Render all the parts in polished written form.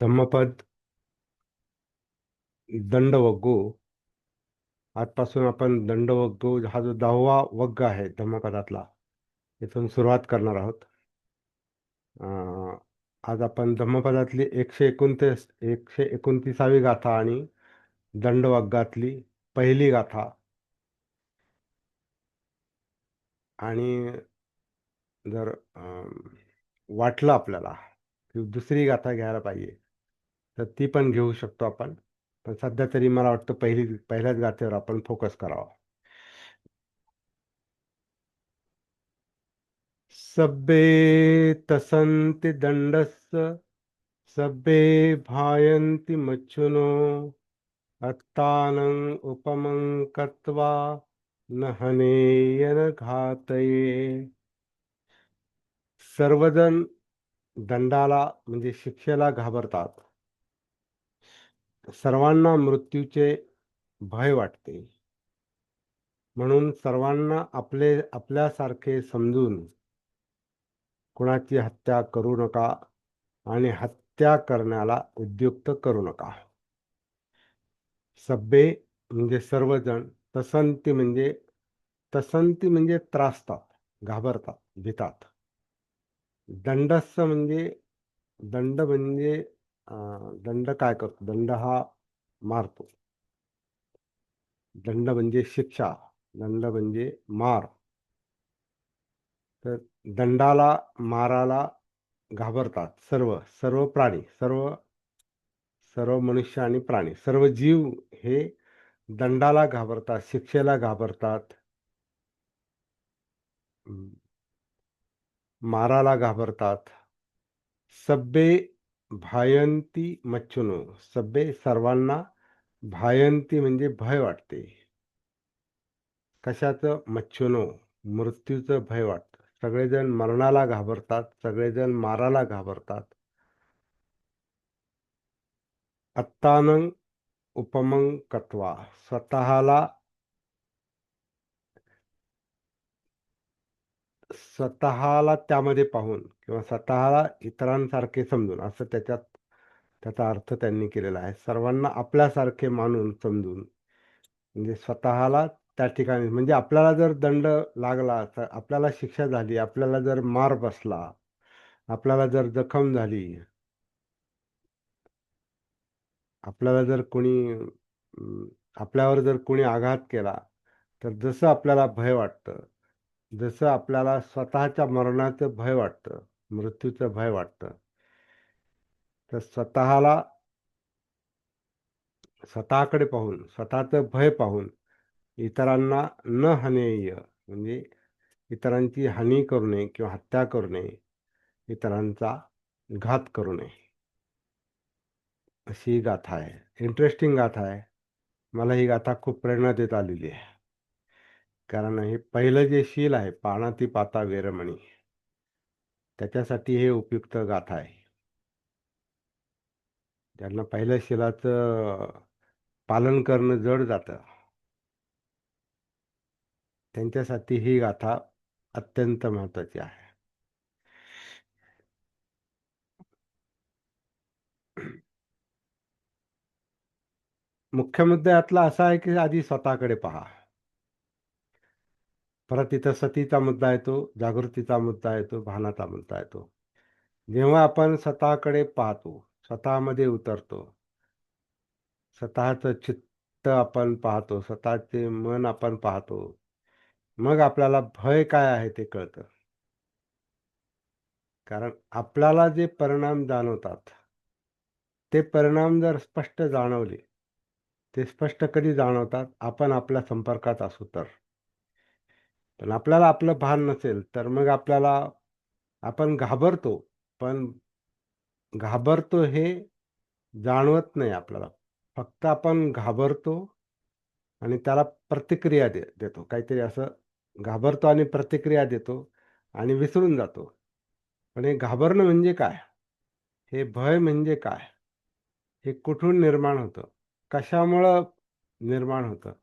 धम्मपद दंडवग्गू. आजपासून आपण दंडवग्गू हा जो 10वा वग्ग आहे धम्मपदातला, इथून सुरुवात करणार आहोत. अं, आज आपण धम्मपदातली 129वी गाथा आणि दंडवग्गातली पहिली गाथा आणि जर वाटलं आपल्याला की दुसरी गाथा घ्यायला पाहिजे तर ती पण घेऊ शकतो आपण. पण सध्या तरी मला वाटतं पहिल्याच गाथेवर आपण फोकस करावा. सब्बे तसन्ति दण्डस्य सब्बे भायन्ति मच्छुनो अत्तानं उपमं कत्वा न हनेय न घातये. सर्वजण दंडाला म्हणजे शिक्षेला घाबरतात. सर्वांना मृत्यूचे भय वाटते. म्हणून सर्वांना आपल्यासारखे समजून कुणाची हत्या करू नका आणि हत्या करण्याला उद्युक्त करू नका. सब्बे म्हणजे सर्वजण, तसंती म्हणजे त्रासतात, घाबरतात, भीतात. दंडस्य म्हणजे दंड काय करतो? दंड हा मारतो. दंड म्हणजे शिक्षा, दंड म्हणजे मार. तर दंडाला, माराला घाबरतात सर्व सर्व प्राणी, सर्व मनुष्य आणि प्राणी, सर्व जीव हे दंडाला घाबरतात, शिक्षेला घाबरतात, माराला घाबरतात. सब्बे भायंती मच्छुनो, सब्बे सर्वांना, भायंती म्हणजे भय वाटते. कशाचं? मच्छुनो, मृत्यूचं भय वाटतं. सगळेजण मरणाला घाबरतात, सगळेजण माराला घाबरतात. अत्तानं उपमं कत्वा, स्वतःला त्यामध्ये पाहून किंवा स्वतःला इतरांसारखे समजून, असं त्याचा अर्थ त्यांनी केलेला आहे. सर्वांना आपल्यासारखे मानून, समजून, म्हणजे स्वतःला त्या ठिकाणी, म्हणजे आपल्याला जर दंड लागला, तर आपल्याला शिक्षा झाली, आपल्याला जर मार बसला, आपल्याला जर जखम झाली, आपल्याला जर आपल्यावर जर कोणी आघात केला, तर जसं आपल्याला भय वाटतं, जसं आपल्याला स्वतःच्या मरणाचं भय वाटतं, मृत्यूचं भय वाटतं, तर स्वतःकडे पाहून, स्वतःचं भय पाहून इतरांना न हनेय, म्हणजे इतरांची हानी करू नये किंवा हत्या करू नये, इतरांचा घात करू नये, अशी गाथा आहे. इंटरेस्टिंग गाथा आहे. मला ही गाथा खूप प्रेरणा देत आलेली आहे. कारण हे पहिलं जे शील आहे, पाणाती पाता वेरमणी, त्याच्यासाठी हे उपयुक्त गाथा आहे. ज्यांना पहिल्या शिलाचं पालन करणं जड जातं, त्यांच्यासाठी ही गाथा अत्यंत महत्त्वाची आहे. मुख्य मुद्दा यातला असा आहे की आधी स्वतःकडे पहा. परत इथं सतीचा मुद्दा येतो, जागृतीचा मुद्दा येतो, भानाचा मुद्दा येतो. जेव्हा आपण स्वतःकडे पाहतो, स्वतःमध्ये उतरतो, स्वतःचं चित्त आपण पाहतो, स्वतःचे मन आपण पाहतो, मग आपल्याला भय काय आहे ते कळतं. कारण आपल्याला जे परिणाम जाणवतात, ते परिणाम जर स्पष्ट जाणवले, ते स्पष्ट कधी जाणवतात? आपण आपल्या संपर्कात असू तर. पण आपल्याला आपलं भान नसेल, तर मग आपण घाबरतो. पण घाबरतो हे जाणवत नाही आपल्याला. फक्त आपण घाबरतो आणि त्याला प्रतिक्रिया देतो. काहीतरी असं घाबरतो आणि प्रतिक्रिया देतो आणि विसरून जातो. पण हे घाबरणं म्हणजे काय? हे भय म्हणजे काय? हे कुठून निर्माण होतं? कशामुळं निर्माण होतं?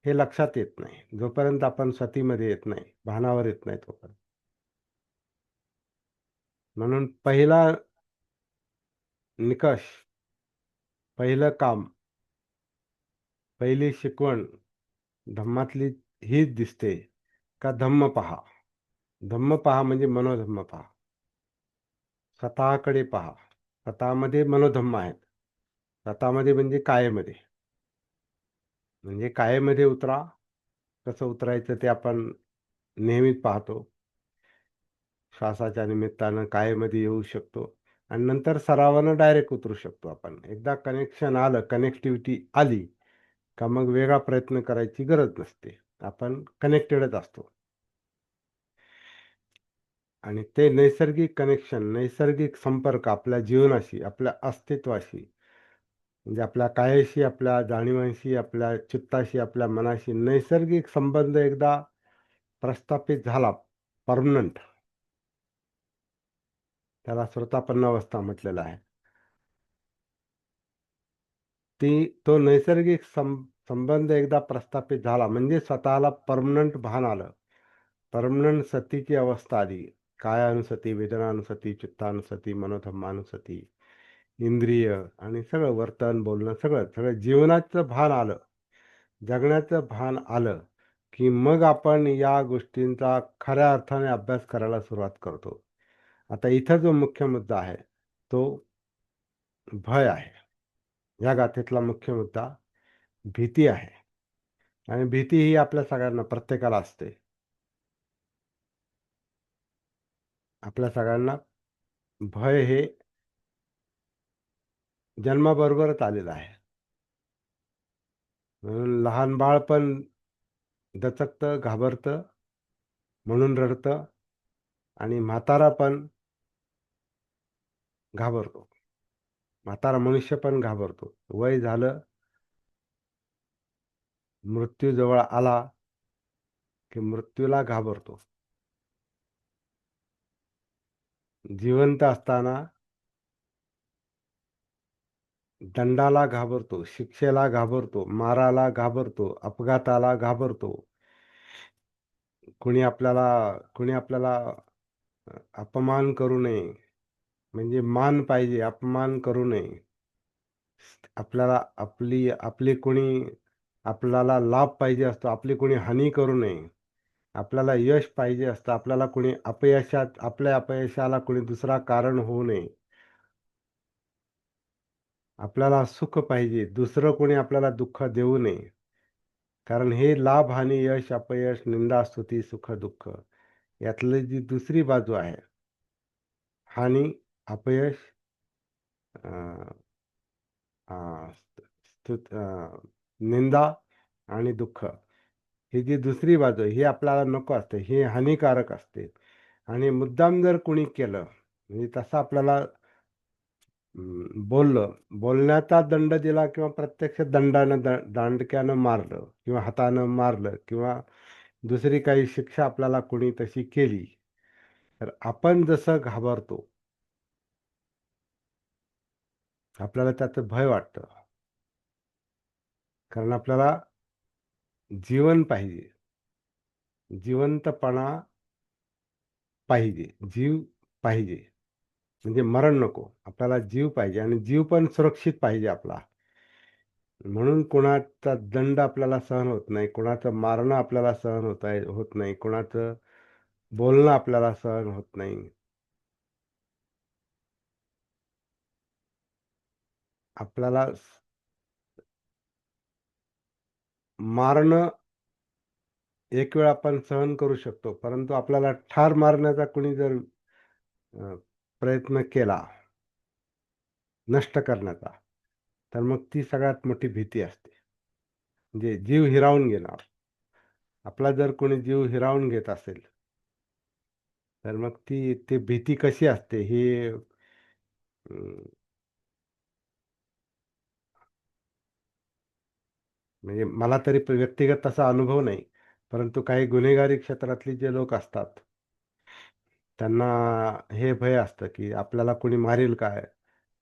हे लक्षात येत नाही. जोपर्यंत आपण सतीमध्ये येत नाही, भानावर येत नाही तोपर्यंत. म्हणून निकष, पहिलं काम, पहिली शिकवण धम्मातली हीच दिसते का धम्म पहा. धम्म पहा म्हणजे मनोधम्म पहा. स्वतःकडे पहा. स्वतःमध्ये मनोधम्म आहेत. स्वतःमध्ये म्हणजे कायेमध्ये. म्हणजे कायेमध्ये उतरा. कसं उतरायचं ते आपण नेहमीच पाहतो. श्वासाच्या निमित्तानं कायेमध्ये येऊ शकतो आणि नंतर सरावानं डायरेक्ट उतरू शकतो आपण. एकदा कनेक्शन आलं, कनेक्टिव्हिटी आली का मग वेगळा प्रयत्न करायची गरज नसते. आपण कनेक्टेडच असतो. आणि ते नैसर्गिक कनेक्शन, नैसर्गिक संपर्क आपल्या जीवनाशी, आपल्या अस्तित्वाशी, म्हणजे आपल्या कायाशी, आपल्या जाणीवांशी, आपल्या चित्ताशी, आपल्या मनाशी नैसर्गिक संबंध एकदा प्रस्थापित झाला, परमनंट, त्याला श्रोतापन्नावस्था म्हटलेलं आहे. तो नैसर्गिक संबंध एकदा प्रस्थापित झाला म्हणजे स्वतःला परमनंट भान आलं. परमनंट सतीची अवस्था आली. कायानुसती, वेदनानुसती, चित्तानुसती, मनोधम्मानुसती, इंद्रिय आणि सगळं वर्तन, बोलणं सगळं जीवनाचं भान आलं, जगण्याचं भान आलं, की मग आपण या गोष्टींचा खऱ्या अर्थाने अभ्यास करायला सुरुवात करतो. आता इथं जो मुख्य मुद्दा आहे, तो भय आहे. या गाथेतला मुख्य मुद्दा भीती आहे. आणि भीती ही आपल्या सगळ्यांना, प्रत्येकाला असते. आपल्या सगळ्यांना भय हे जन्माबरोबरच आलेलं आहे. म्हणून लहान बाळ पण दचकतं, घाबरतं, म्हणून रडतं आणि म्हातारा पण घाबरतो. म्हातारा मनुष्य पण घाबरतो. वय झालं, मृत्यू जवळ आला, की मृत्यूला घाबरतो. जिवंत असताना दंडाला घाबरतो, शिक्षेला घाबरतो, माराला घाबरतो, अपघाताला घाबरतो. कुणी आपल्याला अपमान करू नये, म्हणजे मान पाहिजे, अपमान करू नये. आपल्याला आपली कोणी आपल्याला लाभ पाहिजे असतो, आपली कोणी हानी करू नये. आपल्याला यश पाहिजे असतं, आपल्याला कोणी आपल्या अपयशाला कोणी दुसरा कारण होऊ नये. आपल्याला सुख पाहिजे, दुसरं कोणी आपल्याला दुःख देऊ नये. कारण हे लाभ, हानी, यश, अपयश, निंदा, स्तुती, सुख, दुःख यातली जी दुसरी बाजू आहे, हानी, अपयश, अ, निंदा आणि दुःख, ही जी दुसरी बाजू आहे, ही आपल्याला नको असते, ही हानिकारक असते. आणि मुद्दाम जर कोणी केलं, म्हणजे तसं आपल्याला बोलण्याचा दंड दिला किंवा प्रत्यक्ष दांडक्यानं मारलं किंवा हातानं मारलं किंवा दुसरी काही शिक्षा आपल्याला कोणी तशी केली, तर आपण जसं घाबरतो, आपल्याला त्याचं भय वाटतं. कारण आपल्याला जीवन पाहिजे, जिवंतपणा पाहिजे, जीव पाहिजे. म्हणजे मरण नको. आपल्याला जीव पाहिजे आणि जीव पण सुरक्षित पाहिजे आपला. म्हणून कोणाचा दंड आपल्याला सहन होत नाही, कोणाचं मारणं आपल्याला सहन होत नाही, कोणाचं बोलणं आपल्याला सहन होत नाही. आपल्याला मारणं एक वेळ आपण सहन करू शकतो, परंतु आपल्याला ठार मारण्याचा कुणी जर प्रयत्न केला, नष्ट करण्याचा, तर मग ती सगळ्यात मोठी भीती असते. म्हणजे जीव हिरावून घेणार. आपला जर कोणी जीव हिरावून घेत असेल, तर मग ती भीती कशी असते हे अं, म्हणजे मला तरी व्यक्तिगत तसा अनुभव नाही. परंतु काही गुन्हेगारी क्षेत्रातली जे लोक असतात, त्यांना हे भय असतं, की आपल्याला कोणी मारील काय?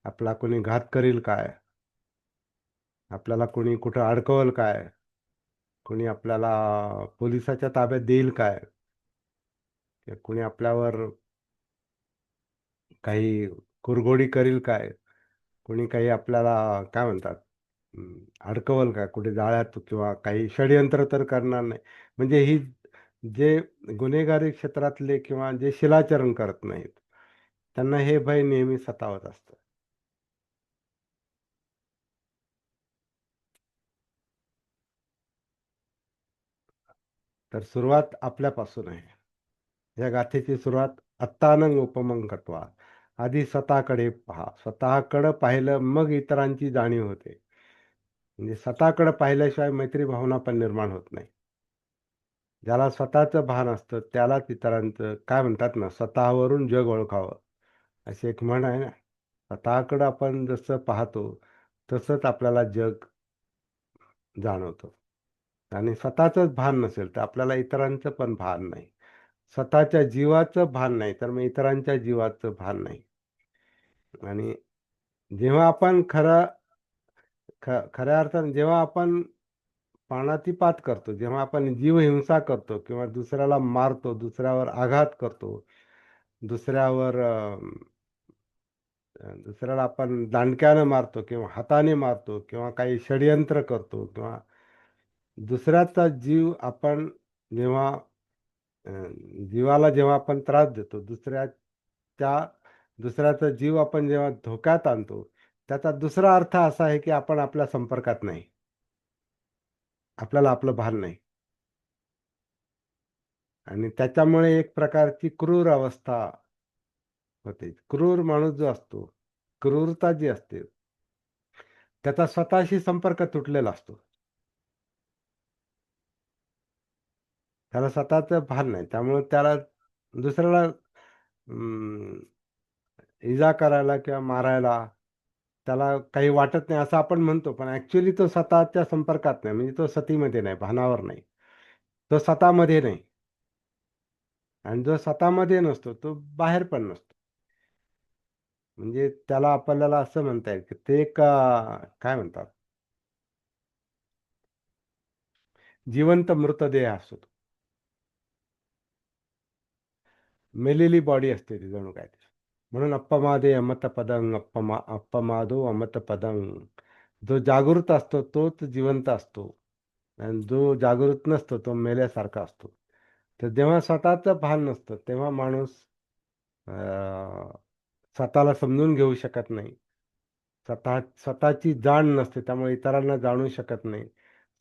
आपला कोणी घात करील काय? आपल्याला कोणी कुठं अडकवल काय? कोणी आपल्याला पोलिसाच्या ताब्यात देईल काय? किंवा कोणी आपल्यावर काही कुरघोडी करील काय? कोणी काही आपल्याला काय म्हणतात, अडकवल का कुठे जाळ्यात किंवा काही षडयंत्र तर करणार नाही. म्हणजे ही जे गुन्हेगारी क्षेत्रातले किंवा जे शिलाचरण करत नाहीत, त्यांना हे भय नेहमी सतावत असतं. तर सुरुवात आपल्यापासून आहे. या गाथेची सुरुवात "अत्तानंग उपमं कट्वा." आधी स्वतःकडे पहा. स्वतःकडं पाहिलं मग इतरांची जाणीव होते. म्हणजे स्वतःकडे पाहिल्याशिवाय मैत्री भावना पण निर्माण होत नाही. ज्याला स्वतःचं भान असतं त्यालाच इतरांचं काय म्हणतात ना, स्वतःवरून जग ओळखावं, अशी एक म्हण आहे ना. स्वतःकडं आपण जसं पाहतो, तसंच आपल्याला जग जाणवतं. आणि स्वतःचंच भान नसेल, तर आपल्याला इतरांचं पण भान नाही. स्वतःच्या जीवाचं भान नाही, तर मग इतरांच्या जीवाचं भान नाही. आणि जेव्हा आपण खऱ्या अर्थाने जेव्हा आपण प्राणातिपात करतो, जेव्हा आपण जीवहिंसा करतो किंवा दुसऱ्याला मारतो, दुसऱ्यावर आघात करतो, दुसऱ्यावर दुसऱ्याला आपण दांडक्यानं मारतो किंवा हाताने मारतो किंवा काही षडयंत्र करतो किंवा दुसऱ्याचा जीव आपण जेव्हा अ, जीवाला जेव्हा आपण त्रास देतो, दुसऱ्याचा जीव आपण जेव्हा धोक्यात आणतो, त्याचा दुसरा अर्थ असा आहे, की आपण आपल्या संपर्कात नाही. आपल्याला आपलं भान नाही. आणि त्याच्यामुळे एक प्रकारची क्रूर अवस्था होते. क्रूर माणूस जो असतो, क्रूरता जी असते, त्याचा स्वतःशी संपर्क तुटलेला असतो. त्याला स्वतःचं भान नाही. त्यामुळे त्याला दुसऱ्याला अं, इजा करायला किंवा मारायला त्याला काही वाटत नाही असं आपण म्हणतो. पण ॲक्चुअली तो स्वतःच्या संपर्कात नाही. म्हणजे तो सतीमध्ये नाही, भानावर नाही. तो स्वतःमध्ये नाही. आणि जो स्वतःमध्ये नसतो, तो बाहेर पण नसतो. म्हणजे त्याला आपल्याला असं म्हणता येईल, की ते एक काय म्हणतात, जिवंत मृतदेह असतो तो. मेलेली बॉडी असते ती जणू काय. म्हणून "अप्पमादे अमृतपदं अप्पमादो अमृतपदं." जो जागृत असतो तोच जिवंत असतो आणि जो जागृत नसतो तो मेल्यासारखा असतो. तर जेव्हा स्वतःचं भान नसतं तेव्हा माणूस अ, स्वतःला समजून घेऊ शकत नाही. स्वतःची जाण नसते त्यामुळे इतरांना जाणू शकत नाही.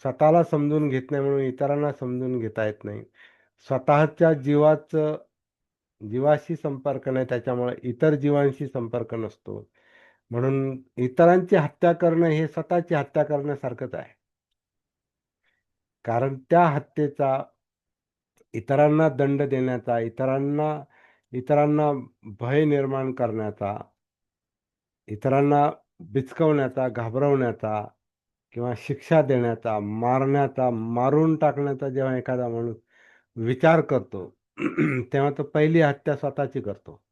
स्वतःला समजून घेत नाही म्हणून इतरांना समजून घेता येत नाही. स्वतःच्या जीवाशी संपर्क नाही त्याच्यामुळे इतर जीवांशी संपर्क नसतो. म्हणून इतरांची हत्या करणं हे स्वतःची हत्या करण्यासारखंच आहे. कारण त्या हत्येचा इतरांना दंड देण्याचा, इतरांना भय निर्माण करण्याचा, इतरांना बिचकवण्याचा, घाबरवण्याचा किंवा शिक्षा देण्याचा, मारण्याचा, मारून टाकण्याचा जेव्हा एखादा माणूस विचार करतो, तेव्हा तो पहिली हत्या स्वतःची करतो.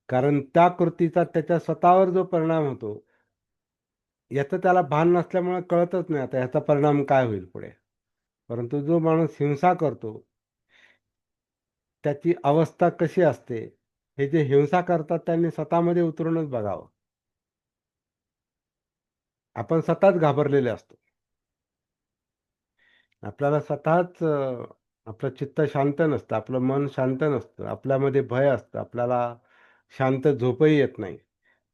कारण त्या कृतीचा त्याच्या स्वतःवर जो परिणाम होतो, याचं त्याला भान नसल्यामुळे कळतच नाही आता ह्याचा परिणाम काय होईल पुढे. परंतु जो माणूस हिंसा करतो, त्याची अवस्था कशी असते, हे जे हिंसा करतात त्यांनी स्वतःमध्ये उतरूनच बघावं. आपण स्वतःच घाबरलेले असतो. आपल्याला स्वतःच आपलं चित्त शांत नसतं, आपलं मन शांत नसतं, आपल्यामध्ये भय असतं, आपल्याला शांत झोपही येत नाही.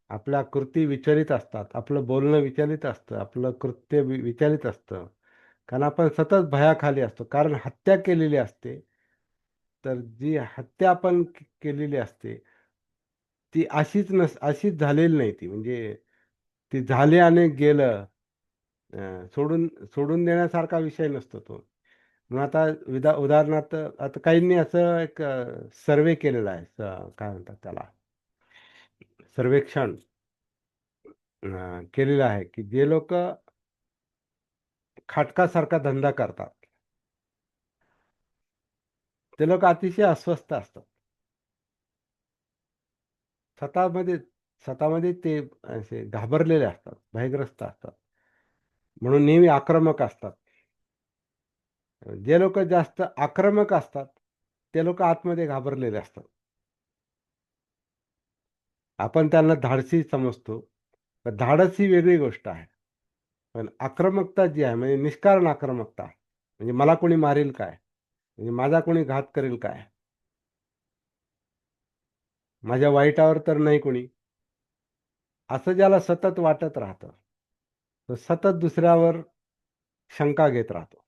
आपल्या कृती विचलित असतात, आपलं बोलणं विचलित असतं, आपलं कृत्य विचलित असतं. कारण आपण सतत भयाखाली असतो. कारण हत्या केलेली असते. तर जी हत्या आपण केलेली असते, ती अशीच झालेली नाही ती. म्हणजे ती झाली आणि गेलं. सोडून सोडून देण्यासारखा विषय नसतो तो. मग आता उदाहरणार्थ आता काहींनी असं एक सर्व्हे केलेला आहे. काय म्हणतात त्याला? सर्वेक्षण केलेलं आहे, की जे लोकं खाटकासारखा धंदा करतात, ते लोकं अतिशय अस्वस्थ असतात. स्वतःमध्ये स्वतःमध्ये ते असे घाबरलेले असतात, भयग्रस्त असतात. म्हणून नेहमी आक्रमक असतात. जे लोकं जास्त आक्रमक असतात, ते लोकं आतमध्ये घाबरलेले असतात. आपण त्यांना धाडसी समजतो. पण धाडस ही वेगळी गोष्ट आहे. पण आक्रमकता जी आहे म्हणजे निष्कारण आक्रमकता, म्हणजे मला कोणी मारेल काय? म्हणजे माझा कोणी घात करेल काय? माझ्या वाईटावर तर नाही कोणी. असं ज्याला सतत वाटत राहतं, तो सतत दुसऱ्यावर शंका घेत राहतो.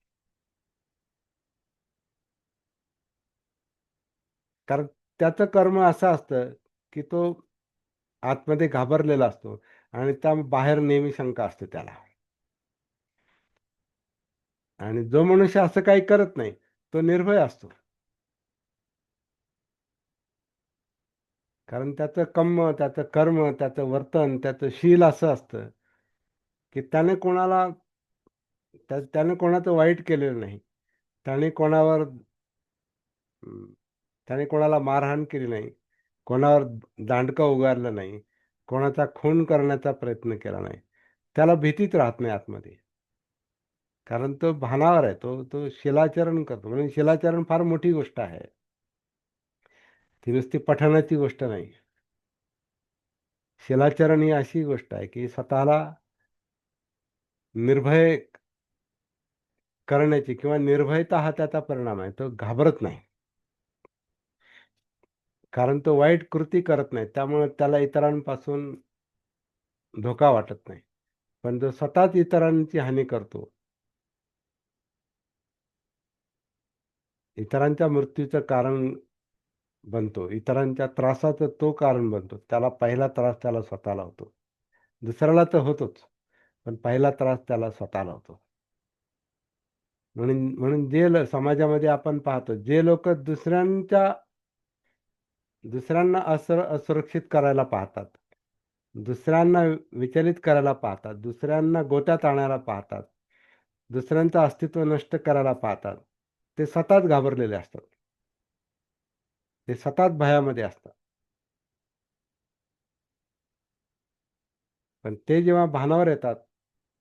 कारण त्याचं कर्म असं असतं, की तो आतमध्ये घाबरलेला असतो आणि त्या बाहेर नेहमी शंका असते त्याला. आणि जो मनुष्य असं काही करत नाही, तो निर्भय असतो. कारण त्याचं त्याचं कर्म, त्याचं वर्तन, त्याचं शील असं असतं, की त्याने कोणाचं वाईट केलेलं नाही. त्याने कोणावर त्याने कोणाला मारहाण केली नाही. कोणावर दांडकं उगारलं नाही. कोणाचा खून करण्याचा प्रयत्न केला नाही. त्याला भीतीच राहत नाही आतमध्ये. कारण तो भानावर आहे. तो शिलाचरण करतो. म्हणून शिलाचरण फार मोठी गोष्ट आहे. ती नुसती पठणाची गोष्ट नाही. शिलाचरण ही अशी गोष्ट आहे, की स्वतःला निर्भय करण्याची किंवा निर्भयता हा त्याचा परिणाम आहे. तो घाबरत नाही. कारण तो वाईट कृती करत नाही. त्यामुळे त्याला इतरांपासून धोका वाटत नाही. पण जो स्वतःच इतरांची हानी करतो, इतरांच्या मृत्यूचं कारण बनतो, इतरांच्या त्रासाचं तो कारण बनतो. त्याला पहिला त्रास त्याला स्वतःला होतो. दुसऱ्याला तर होतोच, पण पहिला त्रास त्याला स्वतःला होतो. म्हणून म्हणून समाजामध्ये आपण पाहतो, जे लोकं दुसऱ्यांना असुरक्षित करायला पाहतात, दुसऱ्यांना विचलित करायला पाहतात, दुसऱ्यांना गोत्यात आणायला पाहतात, दुसऱ्यांचं अस्तित्व नष्ट करायला पाहतात, ते स्वतःच घाबरलेले असतात. ते स्वतःच भयामध्ये असतात. पण ते जेव्हा भानावर येतात,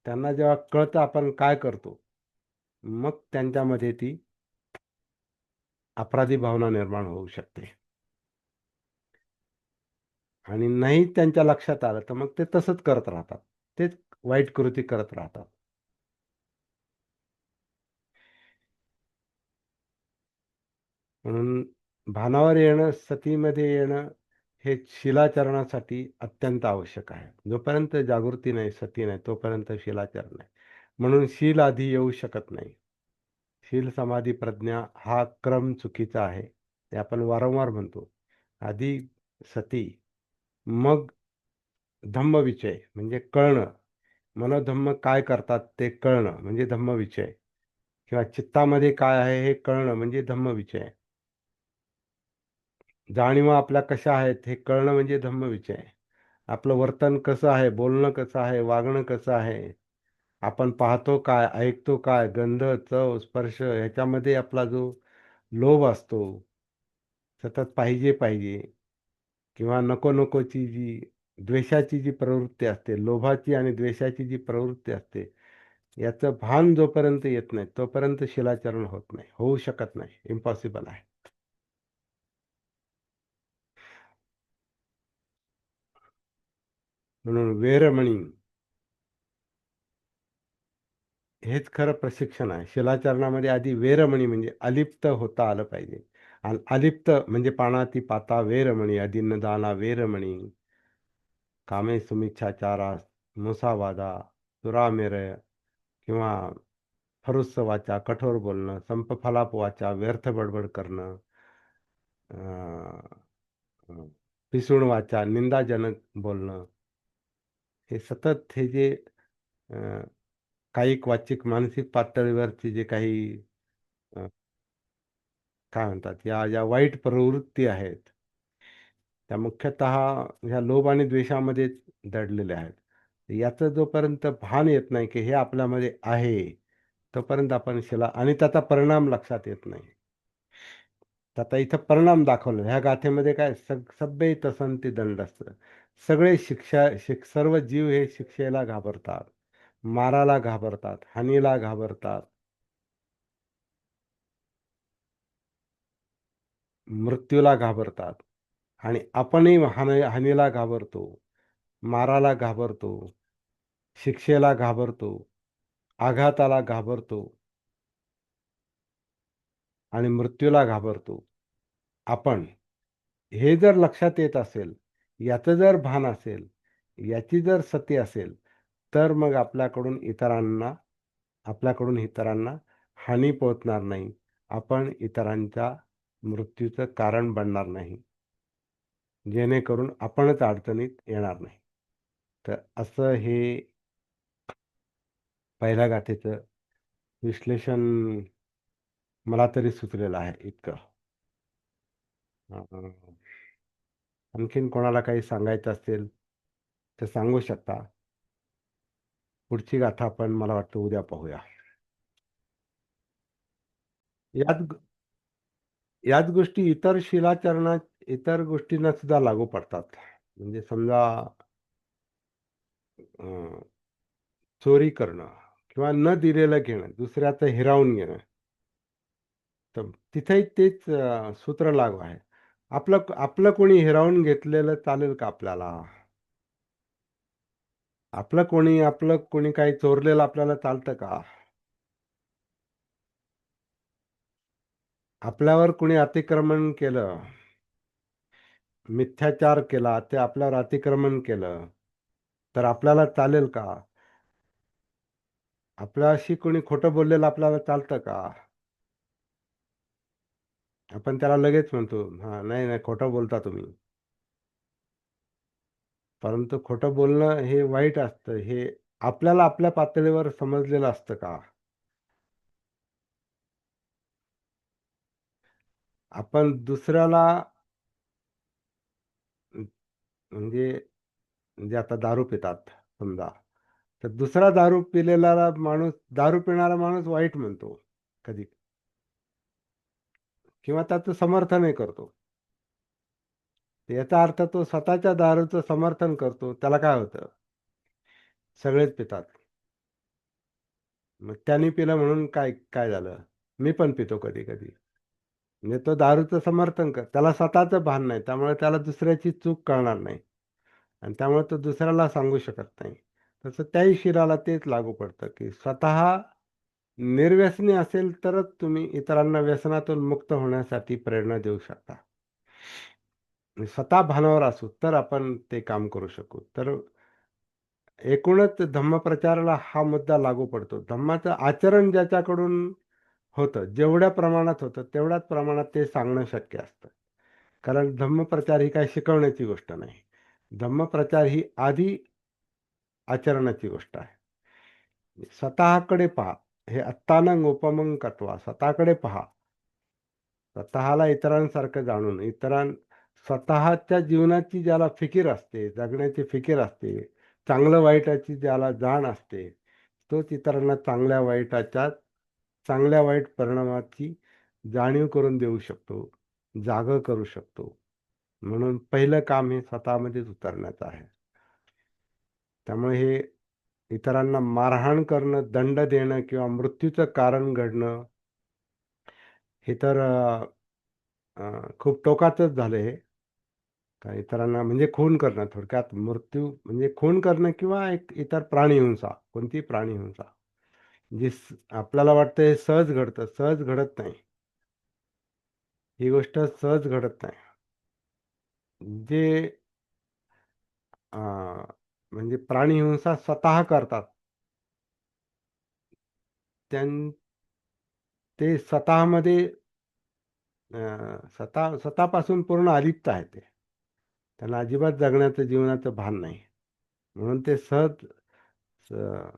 त्यांना जेव्हा कळतं आपण काय करतो, मग त्यांच्यामध्ये ती अपराधी भावना निर्माण होऊ शकते. आणि नाही त्यांच्या लक्षात आलं, तर मग ते तसंच करत राहतात. तेच वाईट कृती करत राहतात. म्हणून भानावर येणं, सतीमध्ये येणं हे शिलाचरणासाठी अत्यंत आवश्यक आहे. जोपर्यंत जागृती नाही, सती नाही, तोपर्यंत शिलाचरण नाही. म्हणून शील आधी येऊ शकत नाही. शील, समाधी, प्रज्ञा हा क्रम चुकीचा आहे. ते आपण वारंवार म्हणतो. आधी सती, मग धम्मविचय म्हणजे कळणं. मनोधम्म काय करतात ते कळणं म्हणजे धम्मविचय किंवा चित्तामध्ये काय आहे हे कळणं म्हणजे धम्मविचय. जाणीवा आपल्या कशा आहेत हे कळणं म्हणजे धम्मविचय. आपलं वर्तन कसं आहे, बोलणं कसं आहे, वागणं कसं आहे, आपण पाहतो काय, ऐकतो काय, गंध, चव, स्पर्श ह्याच्यामध्ये आपला जो लोभ असतो, सतत पाहिजे किंवा नको-नकोची द्वेषाची जी प्रवृत्ती असते, लोभाची आणि द्वेषाची जी प्रवृत्ती असते, याचं भान जोपर्यंत येत नाही, तोपर्यंत शिलाचरण होत नाही. होऊ शकत नाही. इम्पॉसिबल आहे. म्हणून वेरमणी हेच खरं प्रशिक्षण आहे. शिलाचरणामध्ये आधी वेरमणी म्हणजे अलिप्त होता आलं पाहिजे. आणि अलिप्त म्हणजे पाणाती पाता वेरमणी, अदिन्नदाना वेरमणी, कामे सुमिच्छाचारा, मुसावादा, सुरामेरय किंवा फरुस्स वाचा, कठोर बोलणं, संपफलाप वाचा, व्यर्थ बडबड करणं, अ, अ, पिसूण वाचा, निंदाजनक बोलणं, हे सतत हे जे अ, कायिक, वाचिक, मानसिक पातळीवरचे जे काही अ, काय म्हणतात, या वाईट प्रवृत्ती आहेत, त्या मुख्यतः ह्या लोभ आणि द्वेषामध्येच दडलेल्या आहेत. याचं जोपर्यंत भान येत नाही, की हे आपल्यामध्ये आहे, तोपर्यंत आपण शिला आणि त्याचा परिणाम लक्षात येत नाही. तर आता इथं परिणाम दाखवले. ह्या गाथेमध्ये काय सभ्ये तसंती दंडस्त्र. सगळे सर्व जीव हे शिक्षेला घाबरतात, माराला घाबरतात, हानीला घाबरतात, मृत्यूला घाबरतात आणि आपणही हानीला घाबरतो, माराला घाबरतो, शिक्षेला घाबरतो, आघाताला घाबरतो आणि मृत्यूला घाबरतो. आपण हे जर लक्षात येत असेल, याचं जर भान असेल, याची जर सती असेल, तर मग आपल्याकडून इतरांना हानी पोहोचणार नाही. आपण इतरांच्या मृत्यूचं कारण बनणार नाही. जेणेकरून आपणच अडचणीत येणार नाही. तर असं हे पहिल्या गाथेचं विश्लेषण मला तरी सुचलेलं आहे इतकं. अ, आणखीन कोणाला काही सांगायचं असेल तर सांगू शकता. पुढची गाथा आपण मला वाटतं उद्या पाहूया. याच याच गोष्टी इतर गोष्टींना सुद्धा लागू पडतात. म्हणजे समजा अ, चोरी करणं किंवा न दिलेलं घेणं, दुसऱ्याचं हिरावून घेणं. तर तिथेही तेच सूत्र लागू आहे. आपलं आपलं कोणी हिरावून घेतलेलं चालेल का आपल्याला? आपलं कोणी काही चोरलेलं आपल्याला चालतं का? आपल्यावर कोणी अतिक्रमण केलं, मिथ्याचार केला, ते आपल्यावर अतिक्रमण केलं, तर आपल्याला चालेल का? आपल्याशी कोणी खोटं बोललेलं आपल्याला चालतं का? आपण त्याला लगेच म्हणतो, "हां, नाही, नाही, खोटं बोलता तुम्ही." परंतु खोटं बोलणं हे वाईट असतं. हे आपल्याला आपल्या पातळीवर समजलेलं असतं का? आपण दुसऱ्याला अ, म्हणजे म्हणजे आता दारू पितात समजा, तर दुसरा दारू पिणारा माणूस वाईट म्हणतो कधी किंवा त्याचं समर्थनही करतो. याचा अर्थ तो स्वतःच्या दारूचं समर्थन करतो. त्याला काय होतं? सगळेच पितात. मग त्याने पिलं म्हणून काय काय झालं? मी पण पितो कधी-कधी. म्हणजे तो दारूचं समर्थन त्याला स्वतःचं भान नाही. त्यामुळे त्याला दुसऱ्याची चूक कळणार नाही आणि त्यामुळे तो दुसऱ्याला सांगू शकत नाही. तसं त्याही शिराला तेच लागू पडतं, की स्वतः निर्व्यसनी असेल तरच तुम्ही इतरांना व्यसनातून मुक्त होण्यासाठी प्रेरणा देऊ शकता. आणि स्वतः भानावर असू तर आपण ते काम करू शकू. तर एकूणच धम्मप्रचाराला हा मुद्दा लागू पडतो. धम्माचं आचरण ज्याच्याकडून होतं, जेवढ्या प्रमाणात होतं, तेवढ्याच प्रमाणात ते सांगणं शक्य असतं. कारण धम्मप्रचार ही काही शिकवण्याची गोष्ट नाही. धम्मप्रचार ही आधी आचरणाची गोष्ट आहे. स्वतःकडे पहा. हे अत्तानं उपमं कत्वा. स्वतःकडे पहा. स्वतःला इतरांसारखं जाणून, स्वतःच्या जीवनाची ज्याला फिकीर असते, जगण्याची फिकीर असते, चांगलं वाईटाची ज्याला जाण असते, तोच इतरांना चांगल्या वाईट परिणामाची जाणीव करून देऊ शकतो, जागं करू शकतो. म्हणून पहिलं काम हे स्वतःमध्येच उतरण्याचं आहे. त्यामुळे हे इतरांना मारहाण करणं, दंड देणं किंवा मृत्यूचं कारण घडणं, हे तर खूप टोकाचंच झालं हे. का इतरांना म्हणजे खून करणं थोडक्यात मृत्यू म्हणजे खून करणं किंवा एक इतर प्राणिहिंसा, कोणतीही प्राणिहिंसा. जी आपल्याला वाटतं हे सहज घडतं, सहज घडत नाही. ही गोष्ट सहज घडत नाही. जे अ, म्हणजे प्राणिहिंसा स्वतः करतात, त्यां ते स्वतःमध्ये स्वतःपासून पूर्ण अलिप्त आहे ते. त्यांना अजिबात जगण्याचं, जीवनाचं भान नाही. म्हणून ते सहज अ,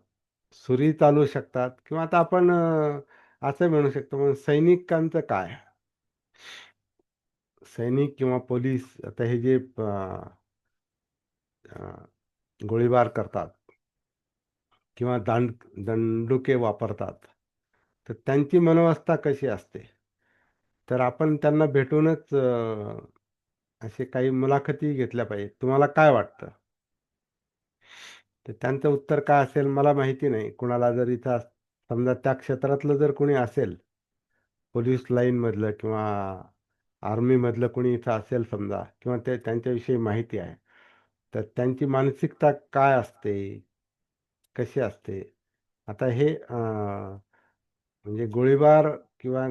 सुरी चालवू शकतात किंवा आता आपण असं म्हणू शकतो मग सैनिकांचं काय? सैनिक किंवा पोलीस आता हे जे अ, गोळीबार करतात किंवा दंडुके वापरतात, तर त्यांची मनोवस्था कशी असते? तर आपण त्यांना भेटूनच असे काही मुलाखती घेतल्या पाहिजेत. तुम्हाला काय वाटतं? तर त्यांचं उत्तर काय असेल मला माहिती नाही. कुणाला जर इथं समजा त्या क्षेत्रातलं जर कोणी असेल, पोलीस लाईनमधलं किंवा आर्मीमधलं कोणी इथं असेल समजा, किंवा ते त्यांच्याविषयी माहिती आहे, तर त्यांची मानसिकता काय असते, कशी असते. आता हे म्हणजे गोळीबार किंवा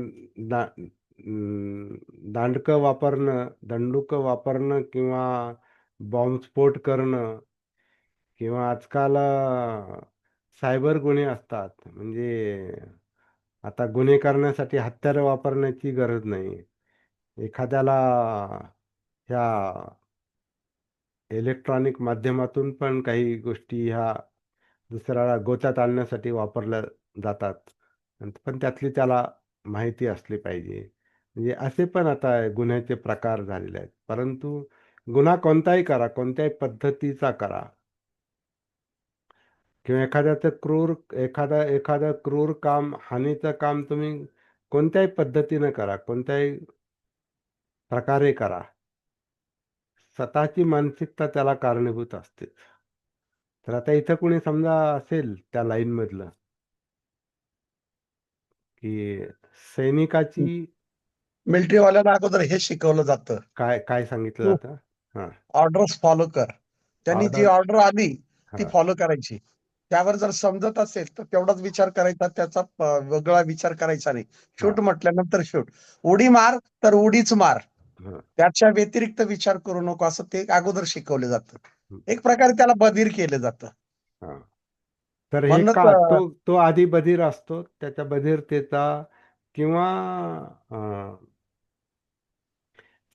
दांडकं वापरणं, दंडुकं वापरणं, किंवा बॉम्बस्फोट करणं, किंवा आजकाल सायबर गुन्हे असतात. म्हणजे आता गुन्हे करण्यासाठी हत्यारं वापरण्याची गरज नाही. एखाद्याला ह्या इलेक्ट्रॉनिक माध्यमातून पण काही गोष्टी ह्या दुसऱ्याला गोत्यात आणण्यासाठी वापरल्या जातात. पण त्यातली त्याला माहिती असली पाहिजे. म्हणजे असे पण आता गुन्ह्याचे प्रकार झालेले आहेत. परंतु गुन्हा कोणताही करा, कोणत्याही पद्धतीचा करा, किंवा एखादं क्रूर काम, हानीचं काम तुम्ही कोणत्याही पद्धतीनं करा, कोणत्याही प्रकारे करा, स्वतःची मानसिकता त्याला कारणीभूत असते. तर आता इथं कोणी समजा असेल त्या लाईन मधलं, की सैनिकाची मिलिटरीवाल्याला अगोदर हे शिकवलं जातं, काय काय सांगितलं तू जातं? हा. ऑर्डर्स फॉलो कर. त्यांनी जी ऑर्डर. ऑर्डर आली ती हा. फॉलो करायची. त्यावर जर समजत असेल तर तेवढाच विचार करायचा, त्याचा वेगळा विचार करायचा नाही. हा. शूट म्हटल्यानंतर शूट, उडी मार तर उडीच मार, हा. त्याच्या व्यतिरिक्त विचार करू नको, असं ते अगोदर शिकवलं जातं. हं. एक प्रकारे त्याला बधीर केलं जातं. हा. तर हे म्हणूनच का तो आधी बधीर असतो, त्याच्या बधिरतेचा किंवा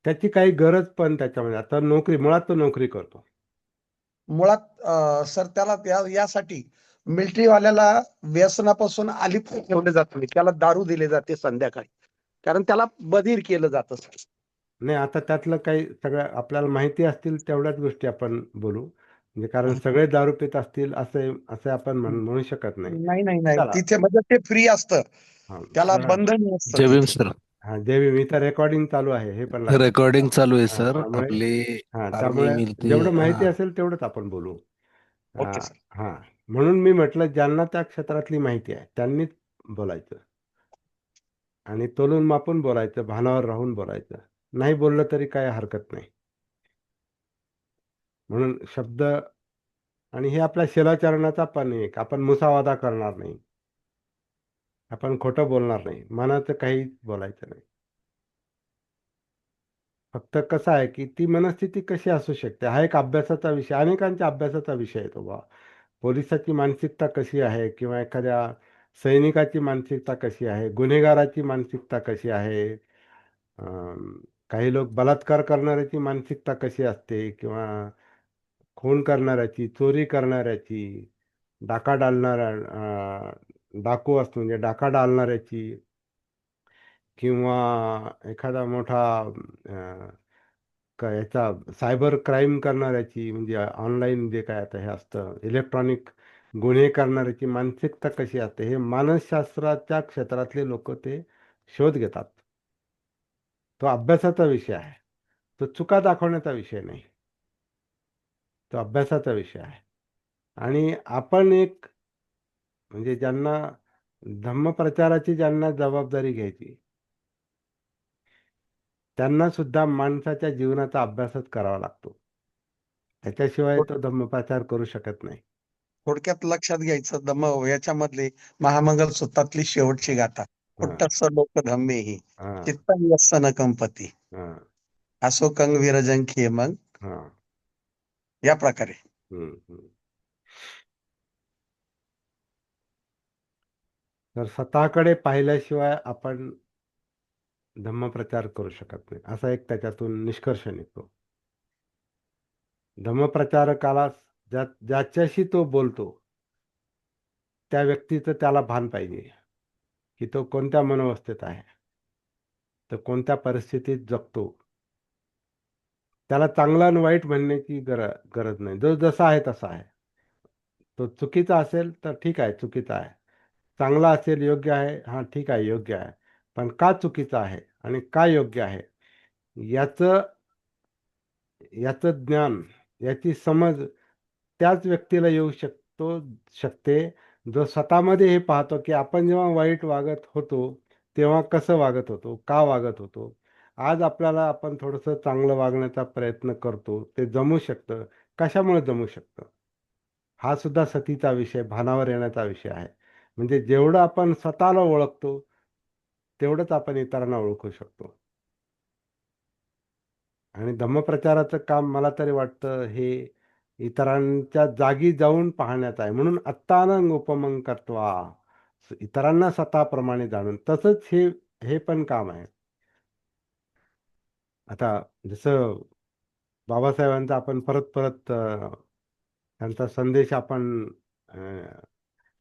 त्याची काही गरज पण त्याच्यामध्ये, आता नोकरी, मुळात तो नोकरी करतो. मुळात सर त्याला यासाठी मिलिटरीवाल्याला व्यसनापासून अलिप्त ठेवले जात नाही, त्याला दारू दिले जाते संध्याकाळी, कारण त्याला बधीर केलं जातं. नाही, आता त्यातलं काही सगळं आपल्याला माहिती असतील तेवढ्याच गोष्टी आपण बोलू. म्हणजे कारण सगळे दारू पित असतील असे असे आपण म्हणू शकत नाही. नाही नाही नाही, चला. तिथे म्हणजे ते फ्री असतं, हा. त्याला बरं. बंधन नसतं जय भीम तिथे. सर. हा, देवी, मी तर रेकॉर्डिंग चालू आहे हे पण लक्षात रेकॉर्डिंग ठेवा. चालू आहे हा, सर. त्यामुळे आपली हा, आर्मी त्यामुळे मिलिटरी. जेवढं माहिती हा. असेल तेवढंच आपण बोलू. Okay sir. हा. म्हणून मी म्हटलं, ज्यांना त्या क्षेत्रातली माहिती आहे त्यांनीच बोलायचं, आणि तोलून मापून बोलायचं, भानावर राहून बोलायचं. नाही बोललं तरी काय हरकत नाही. म्हणून शब्द, आणि हे आपल्या शिलाचरणाचा पण एक, आपण मुसावादा करणार नाही, आपण खोटं बोलणार नाही, मनाचं काही बोलायचं नाही. फक्त कसं आहे की ती मनस्थिती कशी असू शकते, हा एक अभ्यासाचा विषय, अनेकांच्या अभ्यासाचा विषय आहे तो बा. पोलिसाची मानसिकता कशी आहे, किंवा एखाद्या सैनिकाची मानसिकता कशी आहे, गुन्हेगाराची मानसिकता कशी आहे, काही लोक बलात्कार करणाऱ्याची मानसिकता कशी असते, किंवा खून करणाऱ्याची, चोरी करणाऱ्याची, डाका डालणाऱ्या डाकू असतो म्हणजे डाका डालणाऱ्याची, किंवा एखादा मोठा याचा सायबर क्राईम करणाऱ्याची, म्हणजे ऑनलाईन जे काय आता हे असतं इलेक्ट्रॉनिक गुन्हे करणाऱ्याची मानसिकता कशी असते, हे मानसशास्त्राच्या क्षेत्रातले लोक ते शोध घेतात. तो अभ्यासाचा विषय आहे, तो चुका दाखवण्याचा विषय नाही, तो अभ्यासाचा विषय आहे. आणि आपण एक, म्हणजे ज्यांना धम्मप्रचाराची ज्यांना जबाबदारी घ्यायची, त्यांना सुद्धा माणसाच्या जीवनाचा अभ्यासच करावा लागतो. त्याच्याशिवाय तो धम्मप्रचार करू शकत नाही. थोडक्यात लक्षात घ्यायचं, याच्यामधले महामंगल सूत्रातली शेवटची गाथा, हा. कुट्टस्स लोक धम्मे ही हा. चित्तं यस्सन कंपती हा. असो कंग विरजंखी मग, हा. या प्रकारे. हम्म. हम्म. तर स्वतःकडे पाहिल्याशिवाय आपण धम्मप्रचार करू शकत नाही, असा एक त्याच्यातून निष्कर्ष निघतो. धम्मप्रचारकाला ज्याच्याशी तो बोलतो त्या व्यक्तीचं त्याला भान पाहिजे, की तो कोणत्या मनोवस्थेत आहे, तो कोणत्या परिस्थितीत जगतो. त्याला चांगला आणि वाईट म्हणण्याची गरज नाही, जो जसा आहे तसा आहे. तो चुकीचा असेल तर ठीक आहे, चुकीचा आहे. चांगला असेल, योग्य आहे, हां ठीक आहे, योग्य आहे. पण का चुकीचं आहे आणि का योग्य आहे, याचं याचं ज्ञान, याची समज त्याच व्यक्तीला येऊ शकते जो स्वतःमध्ये हे पाहतो की आपण जेव्हा वाईट वागत होतो तेव्हा कसं वागत होतो, का वागत होतो, आज आपल्याला आपण थोडंसं चांगलं वागण्याचा प्रयत्न करतो. ते जमू शकतं. कशामुळे जमू शकतं? हा सुद्धा सतीचा विषय, भानावर येण्याचा विषय आहे. म्हणजे जेवढं आपण स्वतःला ओळखतो, तेवढंच आपण इतरांना ओळखू शकतो. आणि धम्मप्रचाराचं काम मला तरी वाटतं हे इतरांच्या जागी जाऊन पाहण्याचं आहे. म्हणून अत्तानं उपमं कर्त्वा, इतरांना स्वतःप्रमाणे जाणून. तसंच हे हे पण काम आहे. आता जसं बाबासाहेबांचा आपण परत-परत त्यांचा संदेश आपण अ,